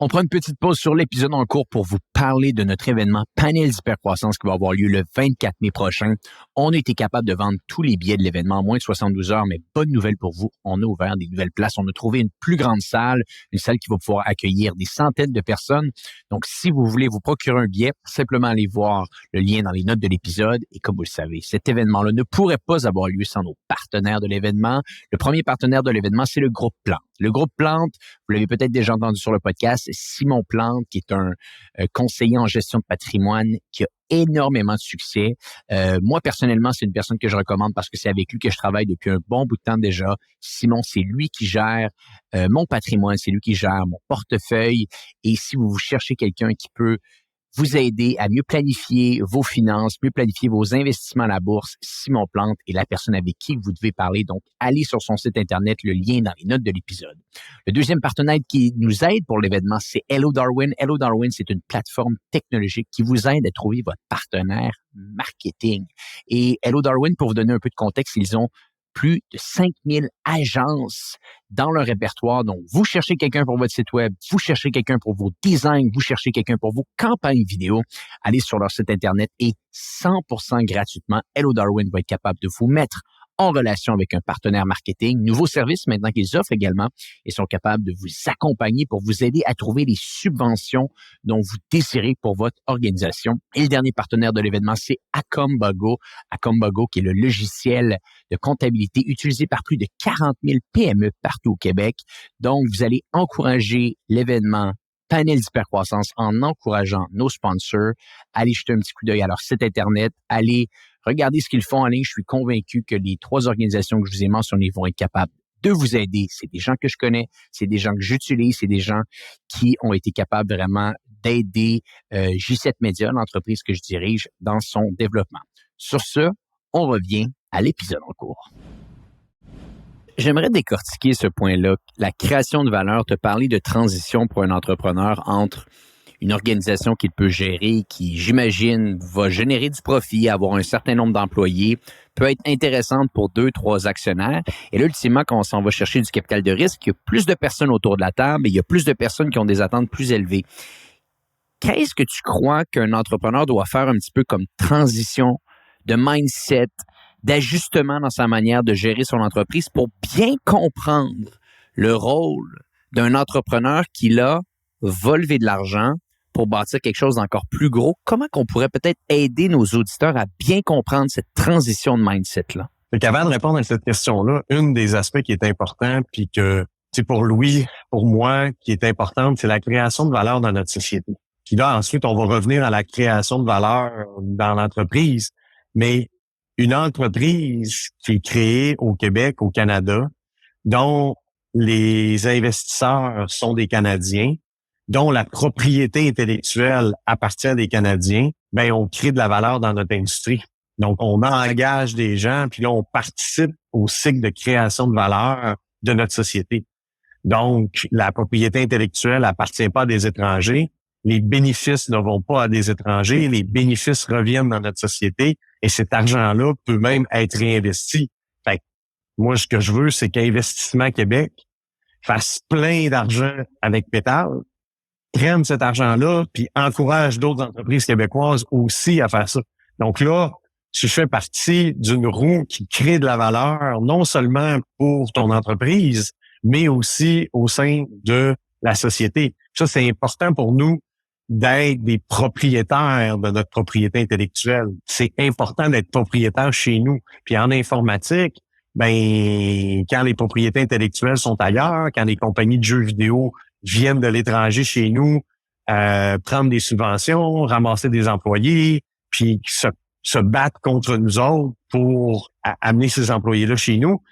On prend une petite pause sur l'épisode en cours pour vous parler de notre événement Panel d'hypercroissance qui va avoir lieu le 24 mai prochain. On a été capable de vendre tous les billets de l'événement en moins de 72 heures, mais bonne nouvelle pour vous, on a ouvert des nouvelles places. On a trouvé une plus grande salle, une salle qui va pouvoir accueillir des centaines de personnes. Donc, si vous voulez vous procurer un billet, simplement allez voir le lien dans les notes de l'épisode. Et comme vous le savez, cet événement-là ne pourrait pas avoir lieu sans nos partenaires de l'événement. Le premier partenaire de l'événement, c'est le groupe Plante. Le groupe Plante, vous l'avez peut-être déjà entendu sur le podcast, Simon Plante, qui est un conseiller en gestion de patrimoine qui a énormément de succès. Moi, personnellement, c'est une personne que je recommande parce que c'est avec lui que je travaille depuis un bon bout de temps déjà. Simon, c'est lui qui gère mon patrimoine, c'est lui qui gère mon portefeuille. Et si vous cherchez quelqu'un qui peut vous aider à mieux planifier vos finances, mieux planifier vos investissements à la bourse. Simon Plante est la personne avec qui vous devez parler. Donc, allez sur son site Internet, le lien est dans les notes de l'épisode. Le deuxième partenaire qui nous aide pour l'événement, c'est Hello Darwin. Hello Darwin, c'est une plateforme technologique qui vous aide à trouver votre partenaire marketing. Et Hello Darwin, pour vous donner un peu de contexte, ils ont plus de 5000 agences dans leur répertoire. Donc, vous cherchez quelqu'un pour votre site web, vous cherchez quelqu'un pour vos designs, vous cherchez quelqu'un pour vos campagnes vidéo, allez sur leur site Internet et 100% gratuitement, Hello Darwin va être capable de vous mettre en relation avec un partenaire marketing. Nouveau service maintenant qu'ils offrent également et sont capables de vous accompagner pour vous aider à trouver les subventions dont vous désirez pour votre organisation. Et le dernier partenaire de l'événement, c'est Acombago. Acombago, qui est le logiciel de comptabilité utilisé par plus de 40 000 PME partout au Québec. Donc, vous allez encourager l'événement Panel d'hypercroissance en encourageant nos sponsors. Allez jeter un petit coup d'œil à leur site Internet. Allez regardez ce qu'ils font en ligne. Je suis convaincu que les 3 organisations que je vous ai mentionnées vont être capables de vous aider. C'est des gens que je connais, c'est des gens que j'utilise, c'est des gens qui ont été capables vraiment d'aider J7 Media, l'entreprise que je dirige, dans son développement. Sur ce, on revient à l'épisode en cours. J'aimerais décortiquer ce point-là, la création de valeur, te parler de transition pour un entrepreneur entre une organisation qu'il peut gérer, qui, j'imagine, va générer du profit, avoir un certain nombre d'employés, peut être intéressante pour 2-3 actionnaires. Et là, ultimement, quand on s'en va chercher du capital de risque, il y a plus de personnes autour de la table et il y a plus de personnes qui ont des attentes plus élevées. Qu'est-ce que tu crois qu'un entrepreneur doit faire un petit peu comme transition de mindset, d'ajustement dans sa manière de gérer son entreprise pour bien comprendre le rôle d'un entrepreneur qui, là, va lever de l'argent pour bâtir quelque chose d'encore plus gros? Comment qu'on pourrait peut-être aider nos auditeurs à bien comprendre cette transition de mindset-là? Avant de répondre à cette question-là, une des aspects qui est important, puis que, c'est pour Louis, pour moi, qui est importante, c'est la création de valeur dans notre société. Puis là, ensuite, on va revenir à la création de valeur dans l'entreprise. Mais une entreprise qui est créée au Québec, au Canada, dont les investisseurs sont des Canadiens, dont la propriété intellectuelle appartient des Canadiens, ben on crée de la valeur dans notre industrie. Donc, on engage des gens, puis là, on participe au cycle de création de valeur de notre société. Donc, la propriété intellectuelle appartient pas à des étrangers. Les bénéfices ne vont pas à des étrangers. Les bénéfices reviennent dans notre société et cet argent-là peut même être réinvesti. Fait que moi, ce que je veux, c'est qu'Investissement Québec fasse plein d'argent avec Pétale, prenne cet argent-là, puis encourage d'autres entreprises québécoises aussi à faire ça. Donc là, tu fais partie d'une roue qui crée de la valeur, non seulement pour ton entreprise, mais aussi au sein de la société. Ça, c'est important pour nous d'être des propriétaires de notre propriété intellectuelle. C'est important d'être propriétaire chez nous. Puis en informatique, ben quand les propriétés intellectuelles sont ailleurs, quand les compagnies de jeux vidéo viennent de l'étranger chez nous, prendre des subventions, ramasser des employés, puis se battre contre nous autres pour amener ces employés-là chez nous,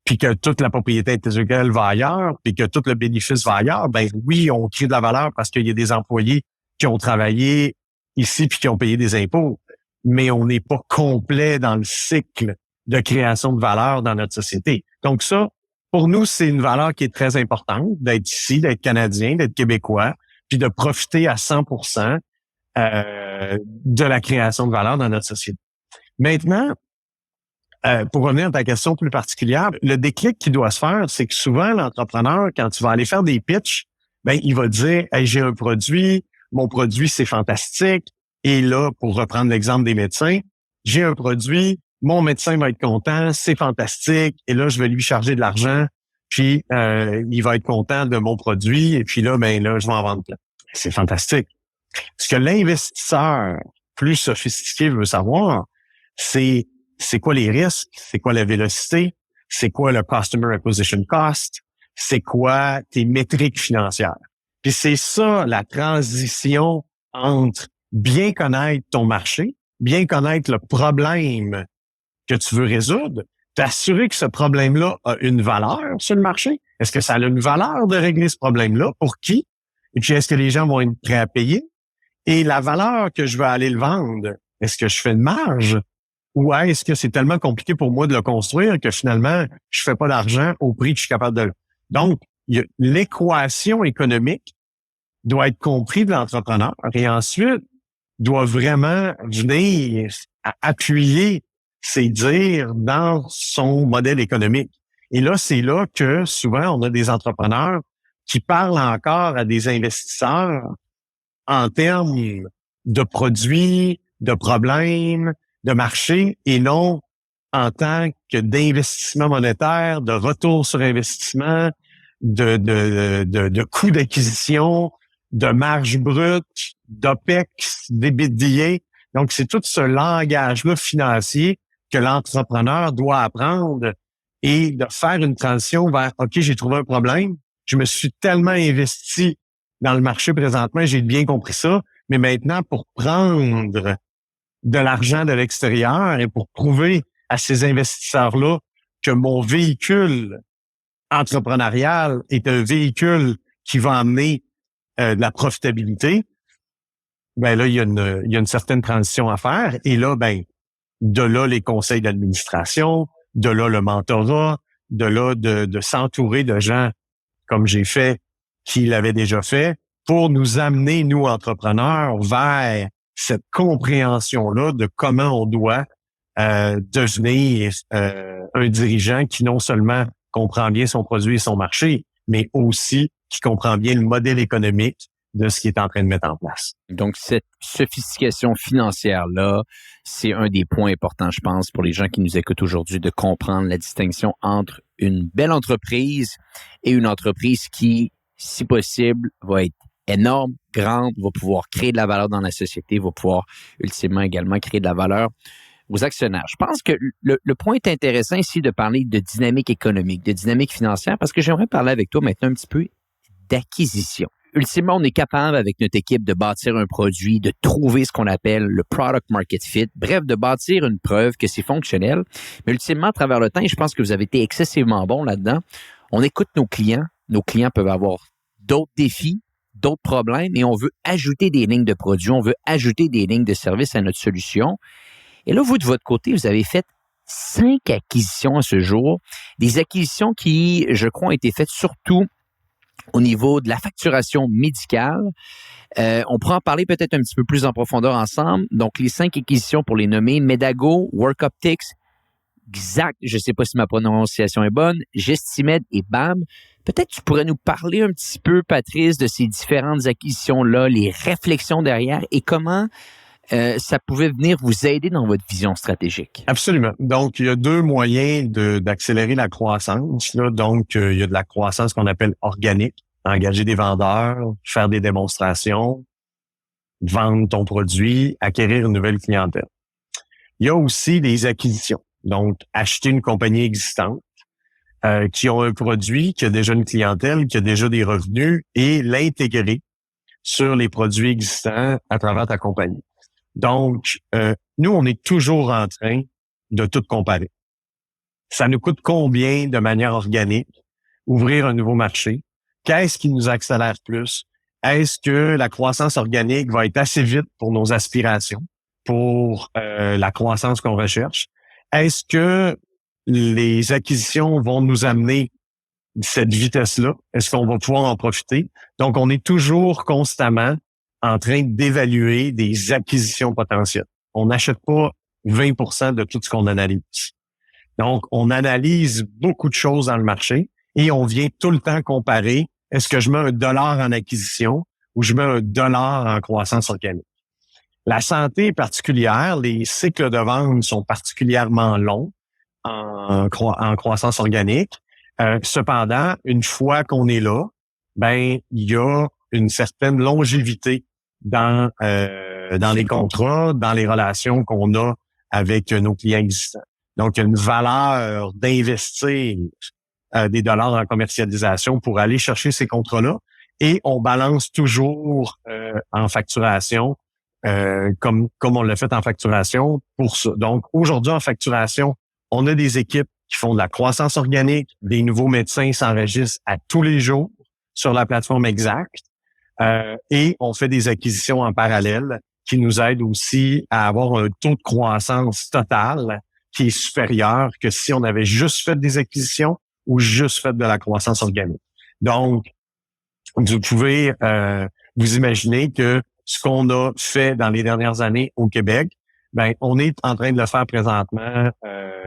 puis que toute la propriété intellectuelle va ailleurs, puis que tout le bénéfice va ailleurs, ben oui, on crée de la valeur parce qu'il y a des employés qui ont travaillé ici puis qui ont payé des impôts, mais on n'est pas complet dans le cycle de création de valeur dans notre société. Donc ça, pour nous, c'est une valeur qui est très importante, d'être ici, d'être Canadien, d'être Québécois, puis de profiter à 100% de la création de valeur dans notre société. Maintenant, pour revenir à ta question plus particulière, le déclic qui doit se faire, c'est que souvent, l'entrepreneur, quand tu vas aller faire des pitchs, ben il va dire hey, « j'ai un produit, mon produit, c'est fantastique. » Et là, pour reprendre l'exemple des médecins, j'ai un produit, mon médecin va être content, c'est fantastique, et là, je vais lui charger de l'argent, puis il va être content de mon produit, et puis là, ben là, je vais en vendre plein. C'est fantastique. Ce que l'investisseur plus sophistiqué veut savoir, c'est quoi les risques, c'est quoi la vélocité, c'est quoi le Customer Acquisition Cost, c'est quoi tes métriques financières. Puis c'est ça, la transition entre bien connaître ton marché, bien connaître le problème que tu veux résoudre, t'assurer que ce problème-là a une valeur sur le marché. Est-ce que ça a une valeur de régler ce problème-là? Pour qui? Et puis, est-ce que les gens vont être prêts à payer? Et la valeur que je vais aller le vendre, est-ce que je fais une marge ou est-ce que c'est tellement compliqué pour moi de le construire que finalement, je fais pas d'argent au prix que je suis capable de... Donc, l'équation économique doit être comprise de l'entrepreneur et ensuite doit vraiment venir appuyer ses dires dans son modèle économique. Et là, c'est là que souvent, on a des entrepreneurs qui parlent encore à des investisseurs en termes de produits, de problèmes, de marché, et non en tant que d'investissement monétaire, de retour sur investissement, de coût d'acquisition, de marge brute, d'OPEX, d'EBITDA. Donc, c'est tout ce langage-là financier que l'entrepreneur doit apprendre et de faire une transition vers, OK, j'ai trouvé un problème, je me suis tellement investi dans le marché présentement, j'ai bien compris ça, mais maintenant, pour prendre de l'argent de l'extérieur et pour prouver à ces investisseurs-là que mon véhicule entrepreneurial est un véhicule qui va amener de la profitabilité, ben là, il y a une certaine transition à faire. Et là, ben, de là, les conseils d'administration, de là, le mentorat, de là, de s'entourer de gens comme j'ai fait, qui l'avaient déjà fait, pour nous amener, nous, entrepreneurs, vers cette compréhension-là de comment on doit devenir un dirigeant qui non seulement comprend bien son produit et son marché, mais aussi qui comprend bien le modèle économique de ce qu'il est en train de mettre en place. Donc, cette sophistication financière-là, c'est un des points importants, je pense, pour les gens qui nous écoutent aujourd'hui, de comprendre la distinction entre une belle entreprise et une entreprise qui, si possible, va être énorme, grande, va pouvoir créer de la valeur dans la société, va pouvoir ultimement également créer de la valeur aux actionnaires. Je pense que le point est intéressant ici de parler de dynamique économique, de dynamique financière, parce que j'aimerais parler avec toi maintenant un petit peu d'acquisition. Ultimement, on est capable avec notre équipe de bâtir un produit, de trouver ce qu'on appelle le product market fit, bref, de bâtir une preuve que c'est fonctionnel. Mais ultimement, à travers le temps, et je pense que vous avez été excessivement bon là-dedans, on écoute nos clients. Nos clients peuvent avoir d'autres défis, d'autres problèmes, et on veut ajouter des lignes de produits, on veut ajouter des lignes de service à notre solution. Et là, vous, de votre côté, vous avez fait 5 acquisitions à ce jour, des acquisitions qui, je crois, ont été faites surtout au niveau de la facturation médicale. On pourra en parler peut-être un petit peu plus en profondeur ensemble. Donc, les 5 acquisitions pour les nommer, Medago, WorkOptics, Exact, je ne sais pas si ma prononciation est bonne, Gestimed et BAM. Peut-être tu pourrais nous parler un petit peu, Patrice, de ces différentes acquisitions-là, les réflexions derrière et comment ça pouvait venir vous aider dans votre vision stratégique. Absolument. Donc, il y a 2 moyens d'accélérer la croissance. Là. Donc, il y a de la croissance qu'on appelle organique, engager des vendeurs, faire des démonstrations, vendre ton produit, acquérir une nouvelle clientèle. Il y a aussi des acquisitions. Donc, acheter une compagnie existante qui a un produit, qui a déjà une clientèle, qui a déjà des revenus et l'intégrer sur les produits existants à travers ta compagnie. Donc, nous, on est toujours en train de tout comparer. Ça nous coûte combien de manière organique ouvrir un nouveau marché? Qu'est-ce qui nous accélère plus? Est-ce que la croissance organique va être assez vite pour nos aspirations, pour la croissance qu'on recherche? Est-ce que les acquisitions vont nous amener cette vitesse-là? Est-ce qu'on va pouvoir en profiter? Donc, on est toujours constamment en train d'évaluer des acquisitions potentielles. On n'achète pas 20% de tout ce qu'on analyse. Donc, on analyse beaucoup de choses dans le marché et on vient tout le temps comparer, est-ce que je mets $1 en acquisition ou je mets $1 en croissance organique? La santé est particulière, les cycles de vente sont particulièrement longs en croissance organique. Cependant, une fois qu'on est là, ben il y a une certaine longévité dans les contrats, dans les relations qu'on a avec nos clients existants. Donc, il y a une valeur d'investir des dollars en commercialisation pour aller chercher ces contrats-là et on balance toujours en facturation comme on l'a fait en facturation pour ça. Donc, aujourd'hui, en facturation, on a des équipes qui font de la croissance organique. Des nouveaux médecins s'enregistrent à tous les jours sur la plateforme Exact. Et on fait des acquisitions en parallèle qui nous aident aussi à avoir un taux de croissance total qui est supérieur que si on avait juste fait des acquisitions ou juste fait de la croissance organique. Donc, vous pouvez vous imaginer que ce qu'on a fait dans les dernières années au Québec, ben on est en train de le faire présentement.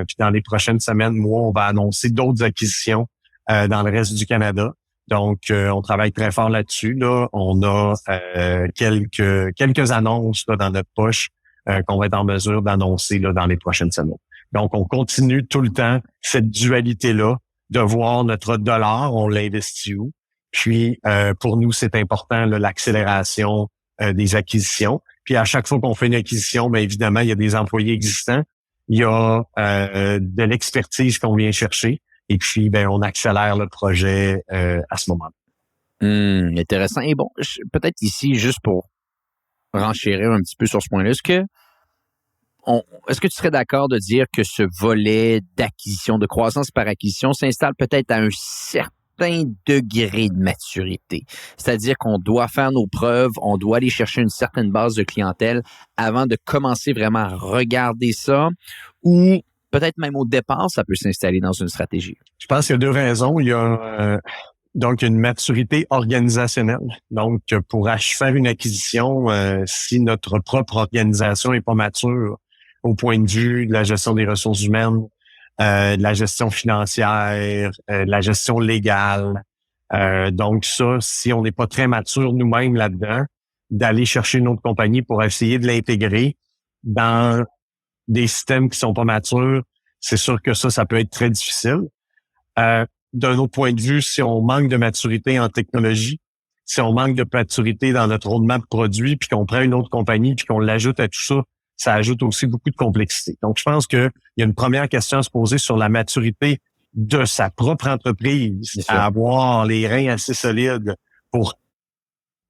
Puis dans les prochaines semaines, mois, on va annoncer d'autres acquisitions dans le reste du Canada. Donc, on travaille très fort là-dessus. Là, on a quelques annonces là, dans notre poche qu'on va être en mesure d'annoncer là, dans les prochaines semaines. Donc, on continue tout le temps cette dualité-là de voir notre dollar, on l'investit où. Puis, pour nous, c'est important là, l'accélération des acquisitions. Puis, à chaque fois qu'on fait une acquisition, bien évidemment, il y a des employés existants. Il y a de l'expertise qu'on vient chercher. Et puis, ben, on accélère le projet à ce moment-là. Intéressant. Et bon, peut-être ici, juste pour renchérir un petit peu sur ce point-là, est-ce que tu serais d'accord de dire que ce volet d'acquisition, de croissance par acquisition, s'installe peut-être à un certain degré de maturité? C'est-à-dire qu'on doit faire nos preuves, on doit aller chercher une certaine base de clientèle avant de commencer vraiment à regarder ça, ou peut-être même au départ, ça peut s'installer dans une stratégie. Je pense qu'il y a deux raisons. Il y a donc une maturité organisationnelle. Donc, pour faire une acquisition, si notre propre organisation est pas mature au point de vue de la gestion des ressources humaines, de la gestion financière, de la gestion légale. Donc ça, si on n'est pas très mature nous-mêmes là-dedans, d'aller chercher une autre compagnie pour essayer de l'intégrer dans des systèmes qui sont pas matures, c'est sûr que ça peut être très difficile. D'un autre point de vue, si on manque de maturité en technologie, si on manque de maturité dans notre roadmap produit, puis qu'on prend une autre compagnie, puis qu'on l'ajoute à tout ça, ça ajoute aussi beaucoup de complexité. Donc, je pense qu'il y a une première question à se poser sur la maturité de sa propre entreprise, à avoir les reins assez solides pour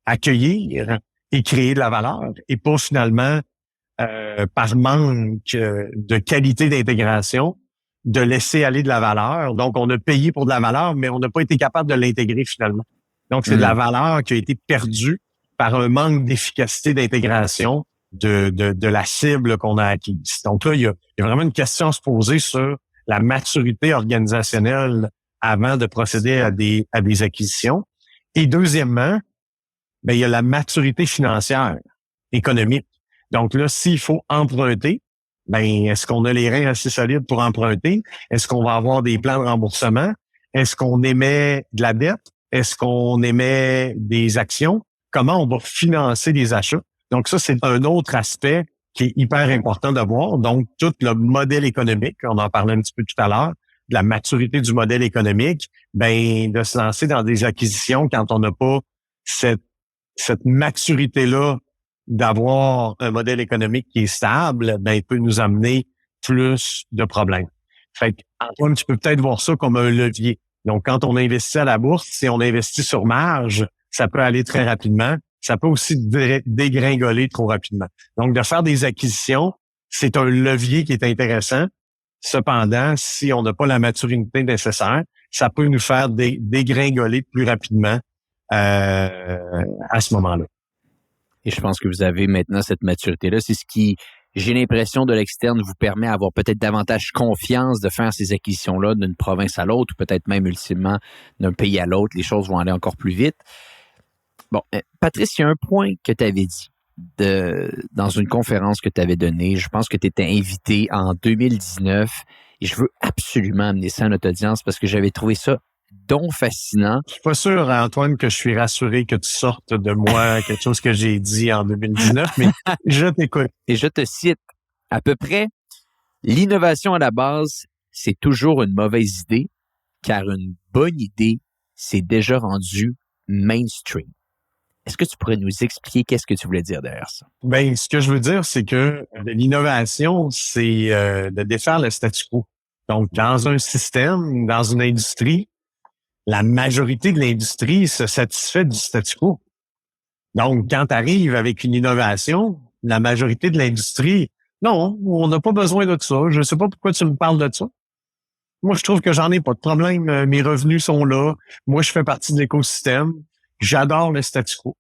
accueillir et créer de la valeur, et pas finalement, par manque de qualité d'intégration, de laisser aller de la valeur. Donc, on a payé pour de la valeur, mais on n'a pas été capable de l'intégrer finalement. Donc, c'est de la valeur qui a été perdue par un manque d'efficacité d'intégration de la cible qu'on a acquise. Donc là, il y a vraiment une question à se poser sur la maturité organisationnelle avant de procéder à des acquisitions. Et deuxièmement, ben, il y a la maturité financière, économique. Donc là, s'il faut emprunter, ben, est-ce qu'on a les reins assez solides pour emprunter? Est-ce qu'on va avoir des plans de remboursement? Est-ce qu'on émet de la dette? Est-ce qu'on émet des actions? Comment on va financer les achats? Donc ça, c'est un autre aspect qui est hyper important de voir. Donc, tout le modèle économique, on en parlait un petit peu tout à l'heure, de la maturité du modèle économique, ben de se lancer dans des acquisitions quand on n'a pas cette maturité-là d'avoir un modèle économique qui est stable, ben, il peut nous amener plus de problèmes. Fait qu'Antoine, tu peux peut-être voir ça comme un levier. Donc, quand on investit à la bourse, si on investit sur marge, ça peut aller très rapidement. Ça peut aussi dégringoler trop rapidement. Donc, de faire des acquisitions, c'est un levier qui est intéressant. Cependant, si on n'a pas la maturité nécessaire, ça peut nous faire dégringoler plus rapidement à ce moment-là. Et je pense que vous avez maintenant cette maturité-là. C'est ce qui, j'ai l'impression, de l'externe vous permet d'avoir peut-être davantage confiance de faire ces acquisitions-là d'une province à l'autre ou peut-être même ultimement d'un pays à l'autre. Les choses vont aller encore plus vite. Bon, Patrice, il y a un point que tu avais dit dans une conférence que tu avais donnée. Je pense que tu étais invité en 2019 et je veux absolument amener ça à notre audience parce que j'avais trouvé ça donc fascinant. Je suis pas sûr, Antoine, que je suis rassuré que tu sortes de moi quelque chose que j'ai dit en 2019, mais je t'écoute. Et je te cite à peu près, l'innovation à la base, c'est toujours une mauvaise idée, car une bonne idée, c'est déjà rendu mainstream. Est-ce que tu pourrais nous expliquer qu'est-ce que tu voulais dire derrière ça? Ben, ce que je veux dire, c'est que l'innovation, c'est de défaire le statu quo. Donc, dans un système, dans une industrie, la majorité de l'industrie se satisfait du statu quo. Donc, quand tu arrives avec une innovation, la majorité de l'industrie, non, on n'a pas besoin de ça. Je ne sais pas pourquoi tu me parles de ça. Moi, je trouve que j'en ai pas de problème. Mes revenus sont là. Moi, je fais partie de l'écosystème. J'adore le statu quo.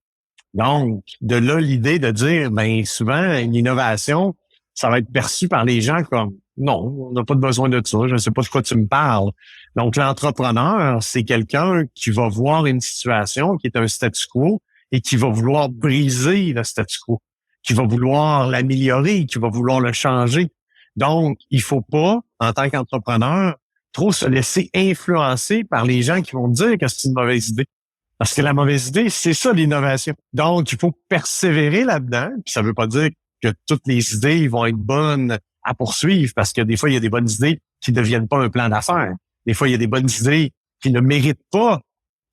Donc, de là, l'idée de dire, ben souvent, l'innovation, ça va être perçu par les gens comme, non, on n'a pas besoin de ça, je ne sais pas de quoi tu me parles. Donc, l'entrepreneur, c'est quelqu'un qui va voir une situation qui est un statu quo et qui va vouloir briser le statu quo, qui va vouloir l'améliorer, qui va vouloir le changer. Donc, il faut pas, en tant qu'entrepreneur, trop se laisser influencer par les gens qui vont dire que c'est une mauvaise idée. Parce que la mauvaise idée, c'est ça l'innovation. Donc, il faut persévérer là-dedans. Puis ça veut pas dire que toutes les idées vont être bonnes à poursuivre, parce que des fois, il y a des bonnes idées qui ne deviennent pas un plan d'affaires. Des fois, il y a des bonnes idées qui ne méritent pas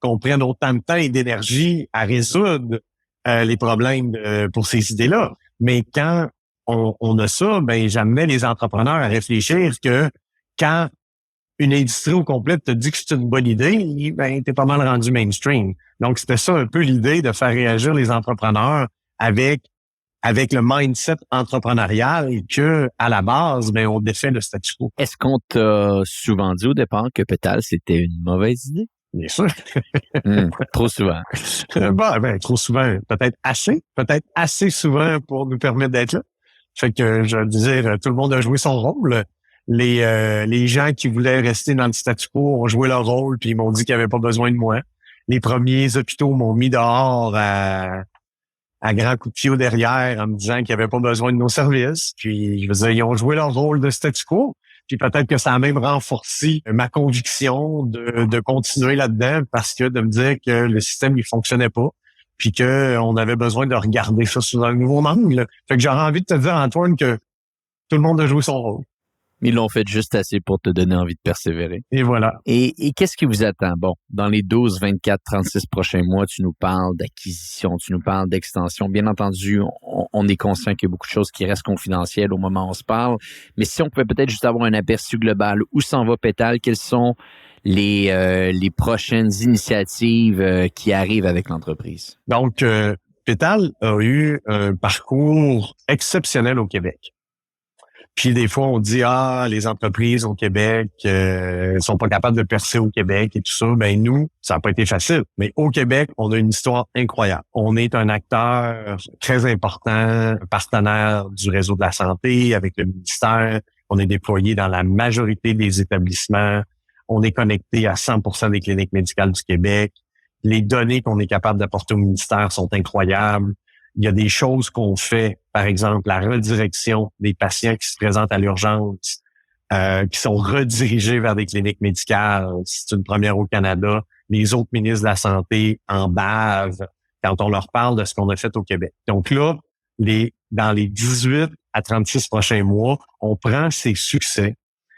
qu'on prenne autant de temps et d'énergie à résoudre les problèmes pour ces idées-là. Mais quand on a ça, ben j'amenais les entrepreneurs à réfléchir que quand une industrie au complet te dit que c'est une bonne idée, ben t'es pas mal rendu mainstream. Donc, c'était ça un peu l'idée de faire réagir les entrepreneurs avec le mindset entrepreneurial et que, à la base, ben on défait le statu quo. Est-ce qu'on t'a souvent dit au départ que Pétale, c'était une mauvaise idée? Bien sûr. Trop souvent. Trop souvent. Peut-être assez souvent pour nous permettre d'être là. Fait que, je veux dire, tout le monde a joué son rôle. Les gens qui voulaient rester dans le statu quo ont joué leur rôle puis ils m'ont dit qu'ils n'avaient pas besoin de moi. Les premiers hôpitaux m'ont mis dehors à grands coups de pied au derrière en me disant qu'ils n'avaient pas besoin de nos services. Puis, je veux dire, ils ont joué leur rôle de statu quo. Puis peut-être que ça a même renforcé ma conviction de continuer là-dedans parce que de me dire que le système il fonctionnait pas puis que on avait besoin de regarder ça sous un nouveau angle. Fait que j'aurais envie de te dire, Antoine, que tout le monde a joué son rôle. Ils l'ont fait juste assez pour te donner envie de persévérer. Et voilà. Et qu'est-ce qui vous attend? Bon, dans les 12, 24, 36 prochains mois, tu nous parles d'acquisition, tu nous parles d'extension. Bien entendu, on est conscient qu'il y a beaucoup de choses qui restent confidentielles au moment où on se parle. Mais si on pouvait peut-être juste avoir un aperçu global, où s'en va Pétale? Quelles sont les prochaines initiatives qui arrivent avec l'entreprise? Donc, Pétale a eu un parcours exceptionnel au Québec. Puis des fois, on dit les entreprises au Québec sont pas capables de percer au Québec et tout ça. Ben nous, ça n'a pas été facile. Mais au Québec, on a une histoire incroyable. On est un acteur très important, partenaire du réseau de la santé avec le ministère. On est déployé dans la majorité des établissements. On est connecté à 100% des cliniques médicales du Québec. Les données qu'on est capable d'apporter au ministère sont incroyables. Il y a des choses qu'on fait, par exemple, la redirection des patients qui se présentent à l'urgence, qui sont redirigés vers des cliniques médicales. C'est une première au Canada. Les autres ministres de la Santé en bavent quand on leur parle de ce qu'on a fait au Québec. Donc là, dans les 18 à 36 prochains mois, on prend ces succès,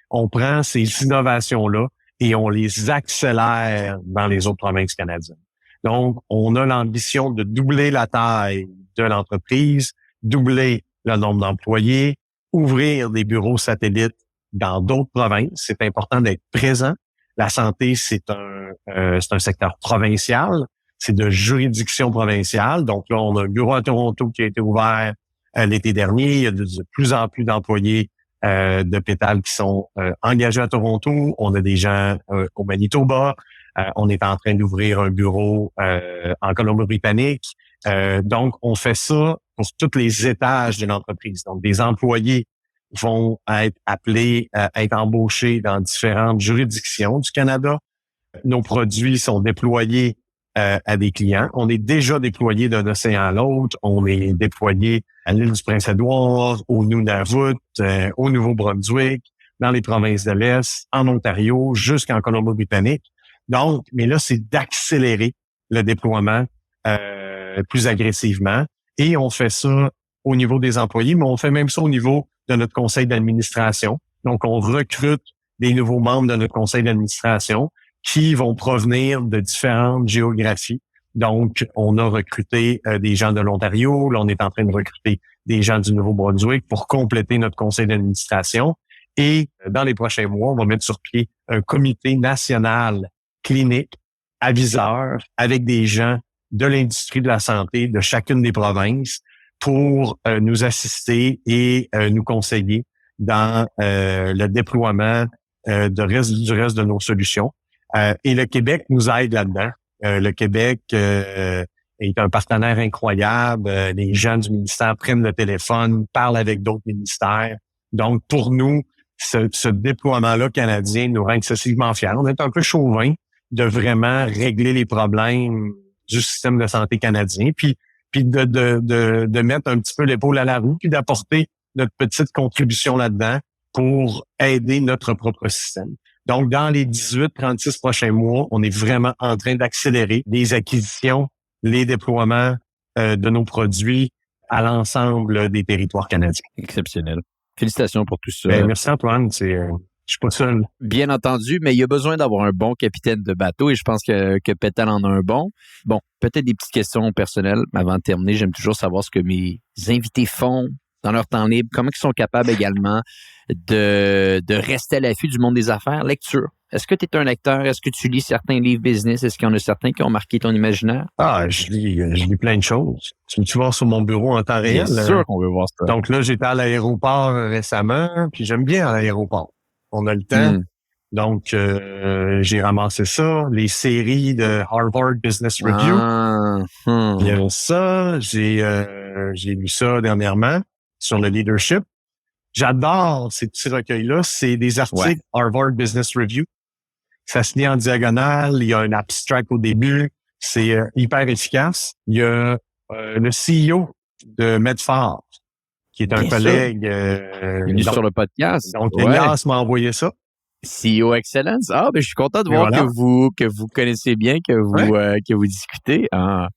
on prend ces innovations-là et on les accélère dans les autres provinces canadiennes. Donc, on a l'ambition de doubler la taille de l'entreprise, doubler le nombre d'employés, ouvrir des bureaux satellites dans d'autres provinces. C'est important d'être présent. La santé, c'est un secteur provincial, c'est de juridiction provinciale. Donc là, on a un bureau à Toronto qui a été ouvert l'été dernier. Il y a de plus en plus d'employés de Pétale qui sont engagés à Toronto. On a des gens au Manitoba. On est en train d'ouvrir un bureau en Colombie-Britannique. Donc, on fait ça pour tous les étages de l'entreprise. Donc, des employés vont être appelés à être embauchés dans différentes juridictions du Canada. Nos produits sont déployés à des clients. On est déjà déployé d'un océan à l'autre. On est déployé à l'île du Prince-Édouard, au Nunavut, au Nouveau-Brunswick, dans les provinces de l'Est, en Ontario, jusqu'en Colombie-Britannique. Donc, mais là, c'est d'accélérer le déploiement plus agressivement. Et on fait ça au niveau des employés, mais on fait même ça au niveau de notre conseil d'administration. Donc, on recrute des nouveaux membres de notre conseil d'administration qui vont provenir de différentes géographies. Donc, on a recruté des gens de l'Ontario. Là, on est en train de recruter des gens du Nouveau-Brunswick pour compléter notre conseil d'administration. Et dans les prochains mois, on va mettre sur pied un comité national clinique, aviseur, avec des gens de l'industrie de la santé de chacune des provinces pour nous assister et nous conseiller dans le déploiement du reste de nos solutions. Et le Québec nous aide là-dedans. Le Québec est un partenaire incroyable. Les gens du ministère prennent le téléphone, parlent avec d'autres ministères. Donc, pour nous, ce déploiement-là canadien nous rend excessivement fiers. On est un peu chauvin de vraiment régler les problèmes du système de santé canadien, puis de mettre un petit peu l'épaule à la roue, puis d'apporter notre petite contribution là-dedans pour aider notre propre système. Donc, dans les 18-36 prochains mois, on est vraiment en train d'accélérer les acquisitions, les déploiements de nos produits à l'ensemble des territoires canadiens. Exceptionnel. Félicitations pour tout ça. Merci Antoine, je suis pas seul. Bien entendu, mais il y a besoin d'avoir un bon capitaine de bateau et je pense que Pétal en a un bon. Bon, peut-être des petites questions personnelles avant de terminer. J'aime toujours savoir ce que mes invités font dans leur temps libre, comment ils sont capables également de rester à l'affût du monde des affaires. Lecture. Est-ce que tu es un lecteur? Est-ce que tu lis certains livres business? Est-ce qu'il y en a certains qui ont marqué ton imaginaire? Je lis plein de choses. Tu veux voir sur mon bureau en temps réel? Bien sûr qu'on veut voir ça. Donc là, j'étais à l'aéroport récemment, puis j'aime bien à l'aéroport. On a le temps. Donc, j'ai ramassé ça. Les séries de Harvard Business Review. Il y a ça. J'ai lu ça dernièrement sur le leadership. J'adore ces petits recueils-là. C'est des articles Harvard Business Review. Ça se lit en diagonale. Il y a un abstract au début. C'est hyper efficace. Il y a le CEO de Medford, qui est un collègue. Venu sur le podcast. Donc, Elias m'a envoyé ça. CEO Excellence. Je suis content de voir que vous connaissez bien, que vous discutez.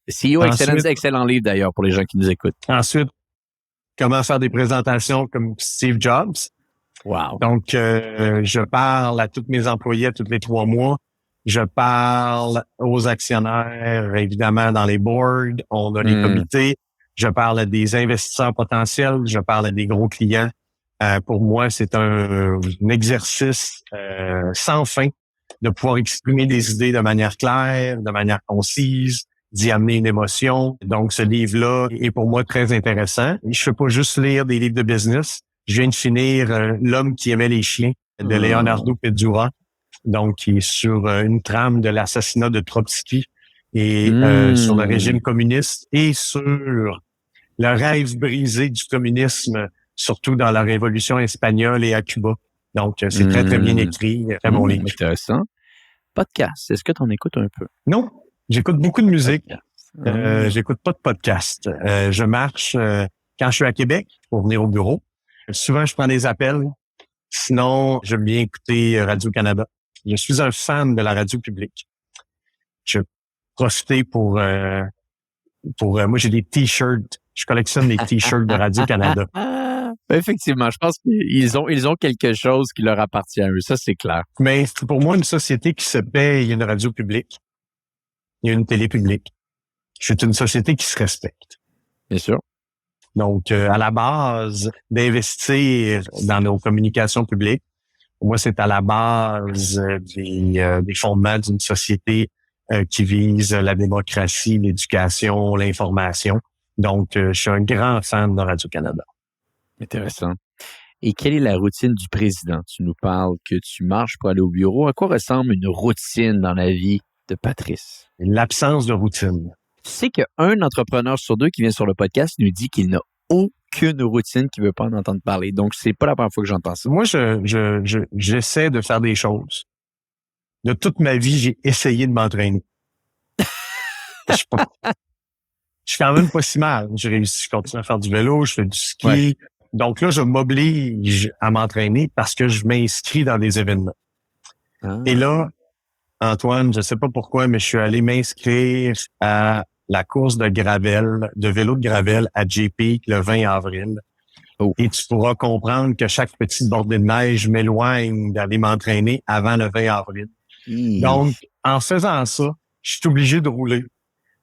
CEO Excellence, excellent livre d'ailleurs pour les gens qui nous écoutent. Ensuite, comment faire des présentations comme Steve Jobs. Wow. Donc, je parle à tous mes employés à tous les 3 mois. Je parle aux actionnaires, évidemment, dans les boards. On a les comités. Je parle à des investisseurs potentiels. Je parle à des gros clients. Pour moi, c'est un exercice sans fin de pouvoir exprimer des idées de manière claire, de manière concise, d'y amener une émotion. Donc, ce livre-là est pour moi très intéressant. Je ne fais pas juste lire des livres de business. Je viens de finir L'homme qui aimait les chiens de Leonardo Pedura, donc qui est sur une trame de l'assassinat de Trotsky et sur le régime communiste et sur le rêve brisé du communisme, surtout dans la Révolution espagnole et à Cuba. Donc, c'est très, très bien écrit. Très bon livre. Intéressant. Podcast, est-ce que tu en écoutes un peu? Non, j'écoute beaucoup de musique. J'écoute pas de podcast. Je marche quand je suis à Québec pour venir au bureau. Souvent, je prends des appels. Sinon, j'aime bien écouter Radio-Canada. Je suis un fan de la radio publique. Je profite pour moi, j'ai des T-shirts. Je collectionne les T-shirts de Radio-Canada. Effectivement, je pense qu'ils ont quelque chose qui leur appartient à eux. Ça, c'est clair. Mais pour moi, une société qui se paie, il y a une radio publique. Il y a une télé publique. C'est une société qui se respecte. Bien sûr. Donc, à la base, d'investir dans nos communications publiques, pour moi, c'est à la base des fondements d'une société qui vise la démocratie, l'éducation, l'information. Donc, je suis un grand fan de Radio-Canada. Intéressant. Et quelle est la routine du président? Tu nous parles que tu marches pour aller au bureau. À quoi ressemble une routine dans la vie de Patrice? L'absence de routine. Tu sais qu'un entrepreneur sur 2 qui vient sur le podcast nous dit qu'il n'a aucune routine, qu'il ne veut pas en entendre parler. Donc, c'est pas la première fois que j'entends ça. Moi, j'essaie de faire des choses. De toute ma vie, j'ai essayé de m'entraîner. Je suis quand même pas si mal. J'ai réussi, je continue à faire du vélo, je fais du ski. Ouais. Donc là, je m'oblige à m'entraîner parce que je m'inscris dans des événements. Et là, Antoine, je sais pas pourquoi, mais je suis allé m'inscrire à la course de gravel, de vélo de gravel à JP le 20 avril. Oh. Et tu pourras comprendre que chaque petite bordée de neige m'éloigne d'aller m'entraîner avant le 20 avril. Donc, en faisant ça, je suis obligé de rouler.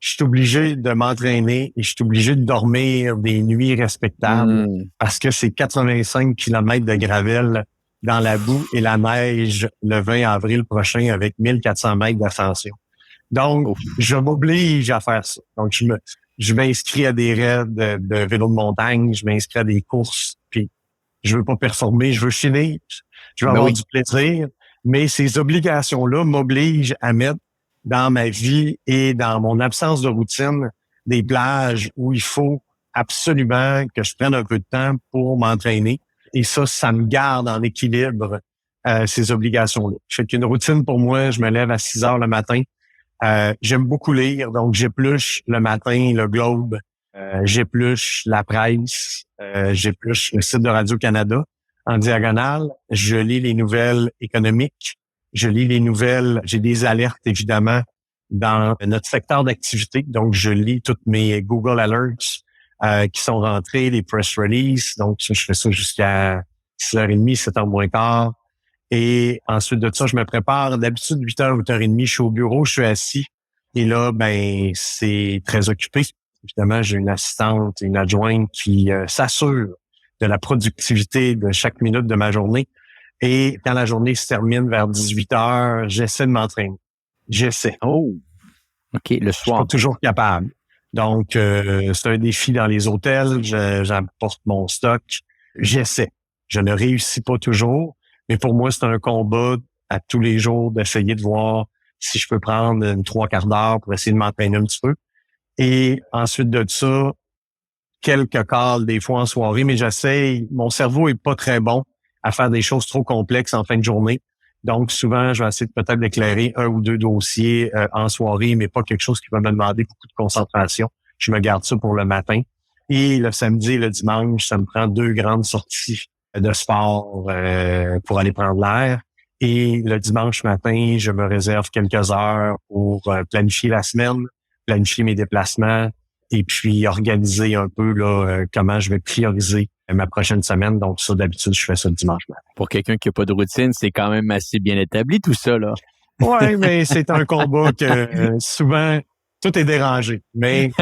Je suis obligé de m'entraîner et je suis obligé de dormir des nuits respectables parce que c'est 85 km de gravel dans la boue et la neige le 20 avril prochain avec 1400 mètres d'ascension. Donc, je m'oblige à faire ça. Donc, je m'inscris à des raids de vélo de montagne, je m'inscris à des courses, puis je veux pas performer, je veux finir, je veux avoir du plaisir, mais ces obligations-là m'obligent à mettre dans ma vie et dans mon absence de routine des plages où il faut absolument que je prenne un peu de temps pour m'entraîner. Et ça me garde en équilibre ces obligations-là. Je fais qu'une routine pour moi, je me lève à 6 heures le matin. J'aime beaucoup lire, donc j'épluche le matin le Globe, j'épluche la presse, j'épluche le site de Radio-Canada en diagonale. Je lis les nouvelles économiques, je lis les nouvelles, j'ai des alertes évidemment dans notre secteur d'activité, donc je lis toutes mes Google Alerts qui sont rentrés, les press releases, donc je fais ça jusqu'à 6h30, 7h moins quart. Et ensuite de ça, je me prépare. D'habitude, 8h, 8h30, je suis au bureau, je suis assis. Et là, c'est très occupé. Évidemment, j'ai une assistante et une adjointe qui s'assure de la productivité de chaque minute de ma journée. Et quand la journée se termine vers 18h, j'essaie de m'entraîner. J'essaie. Oh, OK, le Je suis soir. pas toujours capable. Donc, c'est un défi dans les hôtels. J'apporte mon stock. J'essaie. Je ne réussis pas toujours. Mais pour moi, c'est un combat à tous les jours d'essayer de voir si je peux prendre une 3/4 d'heure pour essayer de m'entraîner un petit peu. Et ensuite de ça, quelques calls des fois en soirée, mais j'essaye. Mon cerveau est pas très bon à faire des choses trop complexes en fin de journée. Donc, souvent, je vais essayer de peut-être d'éclairer 1 ou 2 dossiers en soirée, mais pas quelque chose qui va me demander beaucoup de concentration. Je me garde ça pour le matin. Et le samedi et le dimanche, ça me prend 2 grandes sorties de sport pour aller prendre l'air. Et le dimanche matin, je me réserve quelques heures pour planifier la semaine, planifier mes déplacements et puis organiser un peu comment je vais prioriser ma prochaine semaine. Donc ça, d'habitude, je fais ça le dimanche matin. Pour quelqu'un qui n'a pas de routine, c'est quand même assez bien établi tout ça, là. Oui, mais c'est un combat que souvent, tout est dérangé. Mais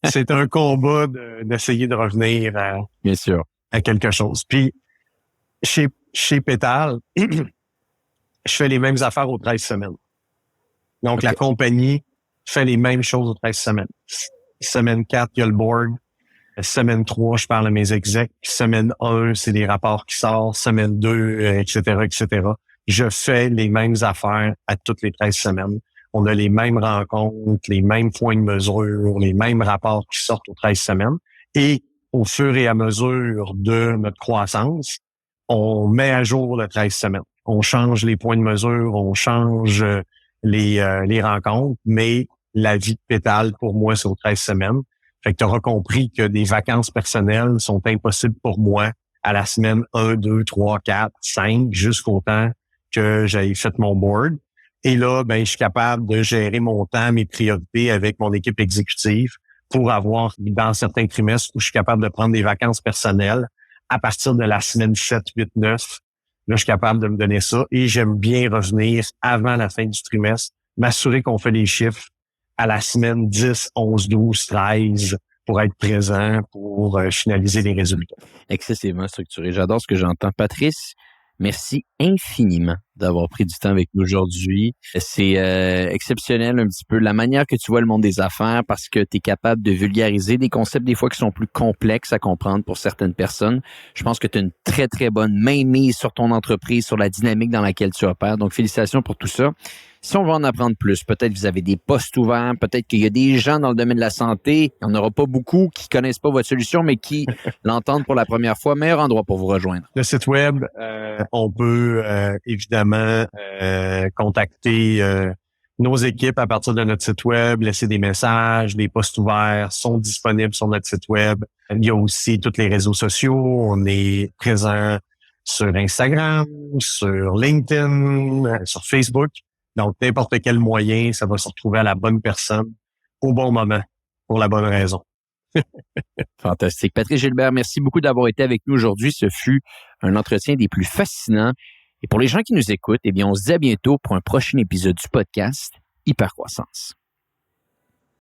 c'est un combat d'essayer de revenir Bien sûr. à quelque chose. Puis, chez Pétale, je fais les mêmes affaires aux 13 semaines. Donc, Okay. La compagnie fait les mêmes choses aux 13 semaines. Semaine 4, il y a le board. Semaine 3, je parle à mes execs. Semaine 1, c'est des rapports qui sortent. Semaine 2, etc., etc. Je fais les mêmes affaires à toutes les 13 semaines. On a les mêmes rencontres, les mêmes points de mesure, les mêmes rapports qui sortent aux 13 semaines. Et au fur et à mesure de notre croissance, on met à jour le 13 semaines. On change les points de mesure, on change les rencontres, mais la vie de Pétale, pour moi, c'est aux 13 semaines. Fait que tu auras compris que des vacances personnelles sont impossibles pour moi à la semaine 1, 2, 3, 4, 5, jusqu'au temps que j'ai fait mon board. Et là, je suis capable de gérer mon temps, mes priorités avec mon équipe exécutive pour avoir, dans certains trimestres, où je suis capable de prendre des vacances personnelles à partir de la semaine 7, 8, 9. Là, je suis capable de me donner ça et j'aime bien revenir avant la fin du trimestre, m'assurer qu'on fait les chiffres à la semaine 10, 11, 12, 13 pour être présent, pour finaliser les résultats. Excessivement structuré. J'adore ce que j'entends. Patrice, merci infiniment d'avoir pris du temps avec nous aujourd'hui. C'est exceptionnel un petit peu la manière que tu vois le monde des affaires parce que tu es capable de vulgariser des concepts des fois qui sont plus complexes à comprendre pour certaines personnes. Je pense que tu as une très, très bonne mainmise sur ton entreprise, sur la dynamique dans laquelle tu opères. Donc, félicitations pour tout ça. Si on veut en apprendre plus, peut-être vous avez des postes ouverts, peut-être qu'il y a des gens dans le domaine de la santé, il n'y en aura pas beaucoup qui connaissent pas votre solution, mais qui l'entendent pour la première fois. Meilleur endroit pour vous rejoindre. Le site web, on peut évidemment contacter nos équipes à partir de notre site web, laisser des messages, les postes ouverts sont disponibles sur notre site web. Il y a aussi tous les réseaux sociaux. On est présent sur Instagram, sur LinkedIn, sur Facebook. Donc, n'importe quel moyen, ça va se retrouver à la bonne personne au bon moment, pour la bonne raison. Fantastique. Patrice Gilbert, merci beaucoup d'avoir été avec nous aujourd'hui. Ce fut un entretien des plus fascinants. Et pour les gens qui nous écoutent, on se dit à bientôt pour un prochain épisode du podcast Hypercroissance.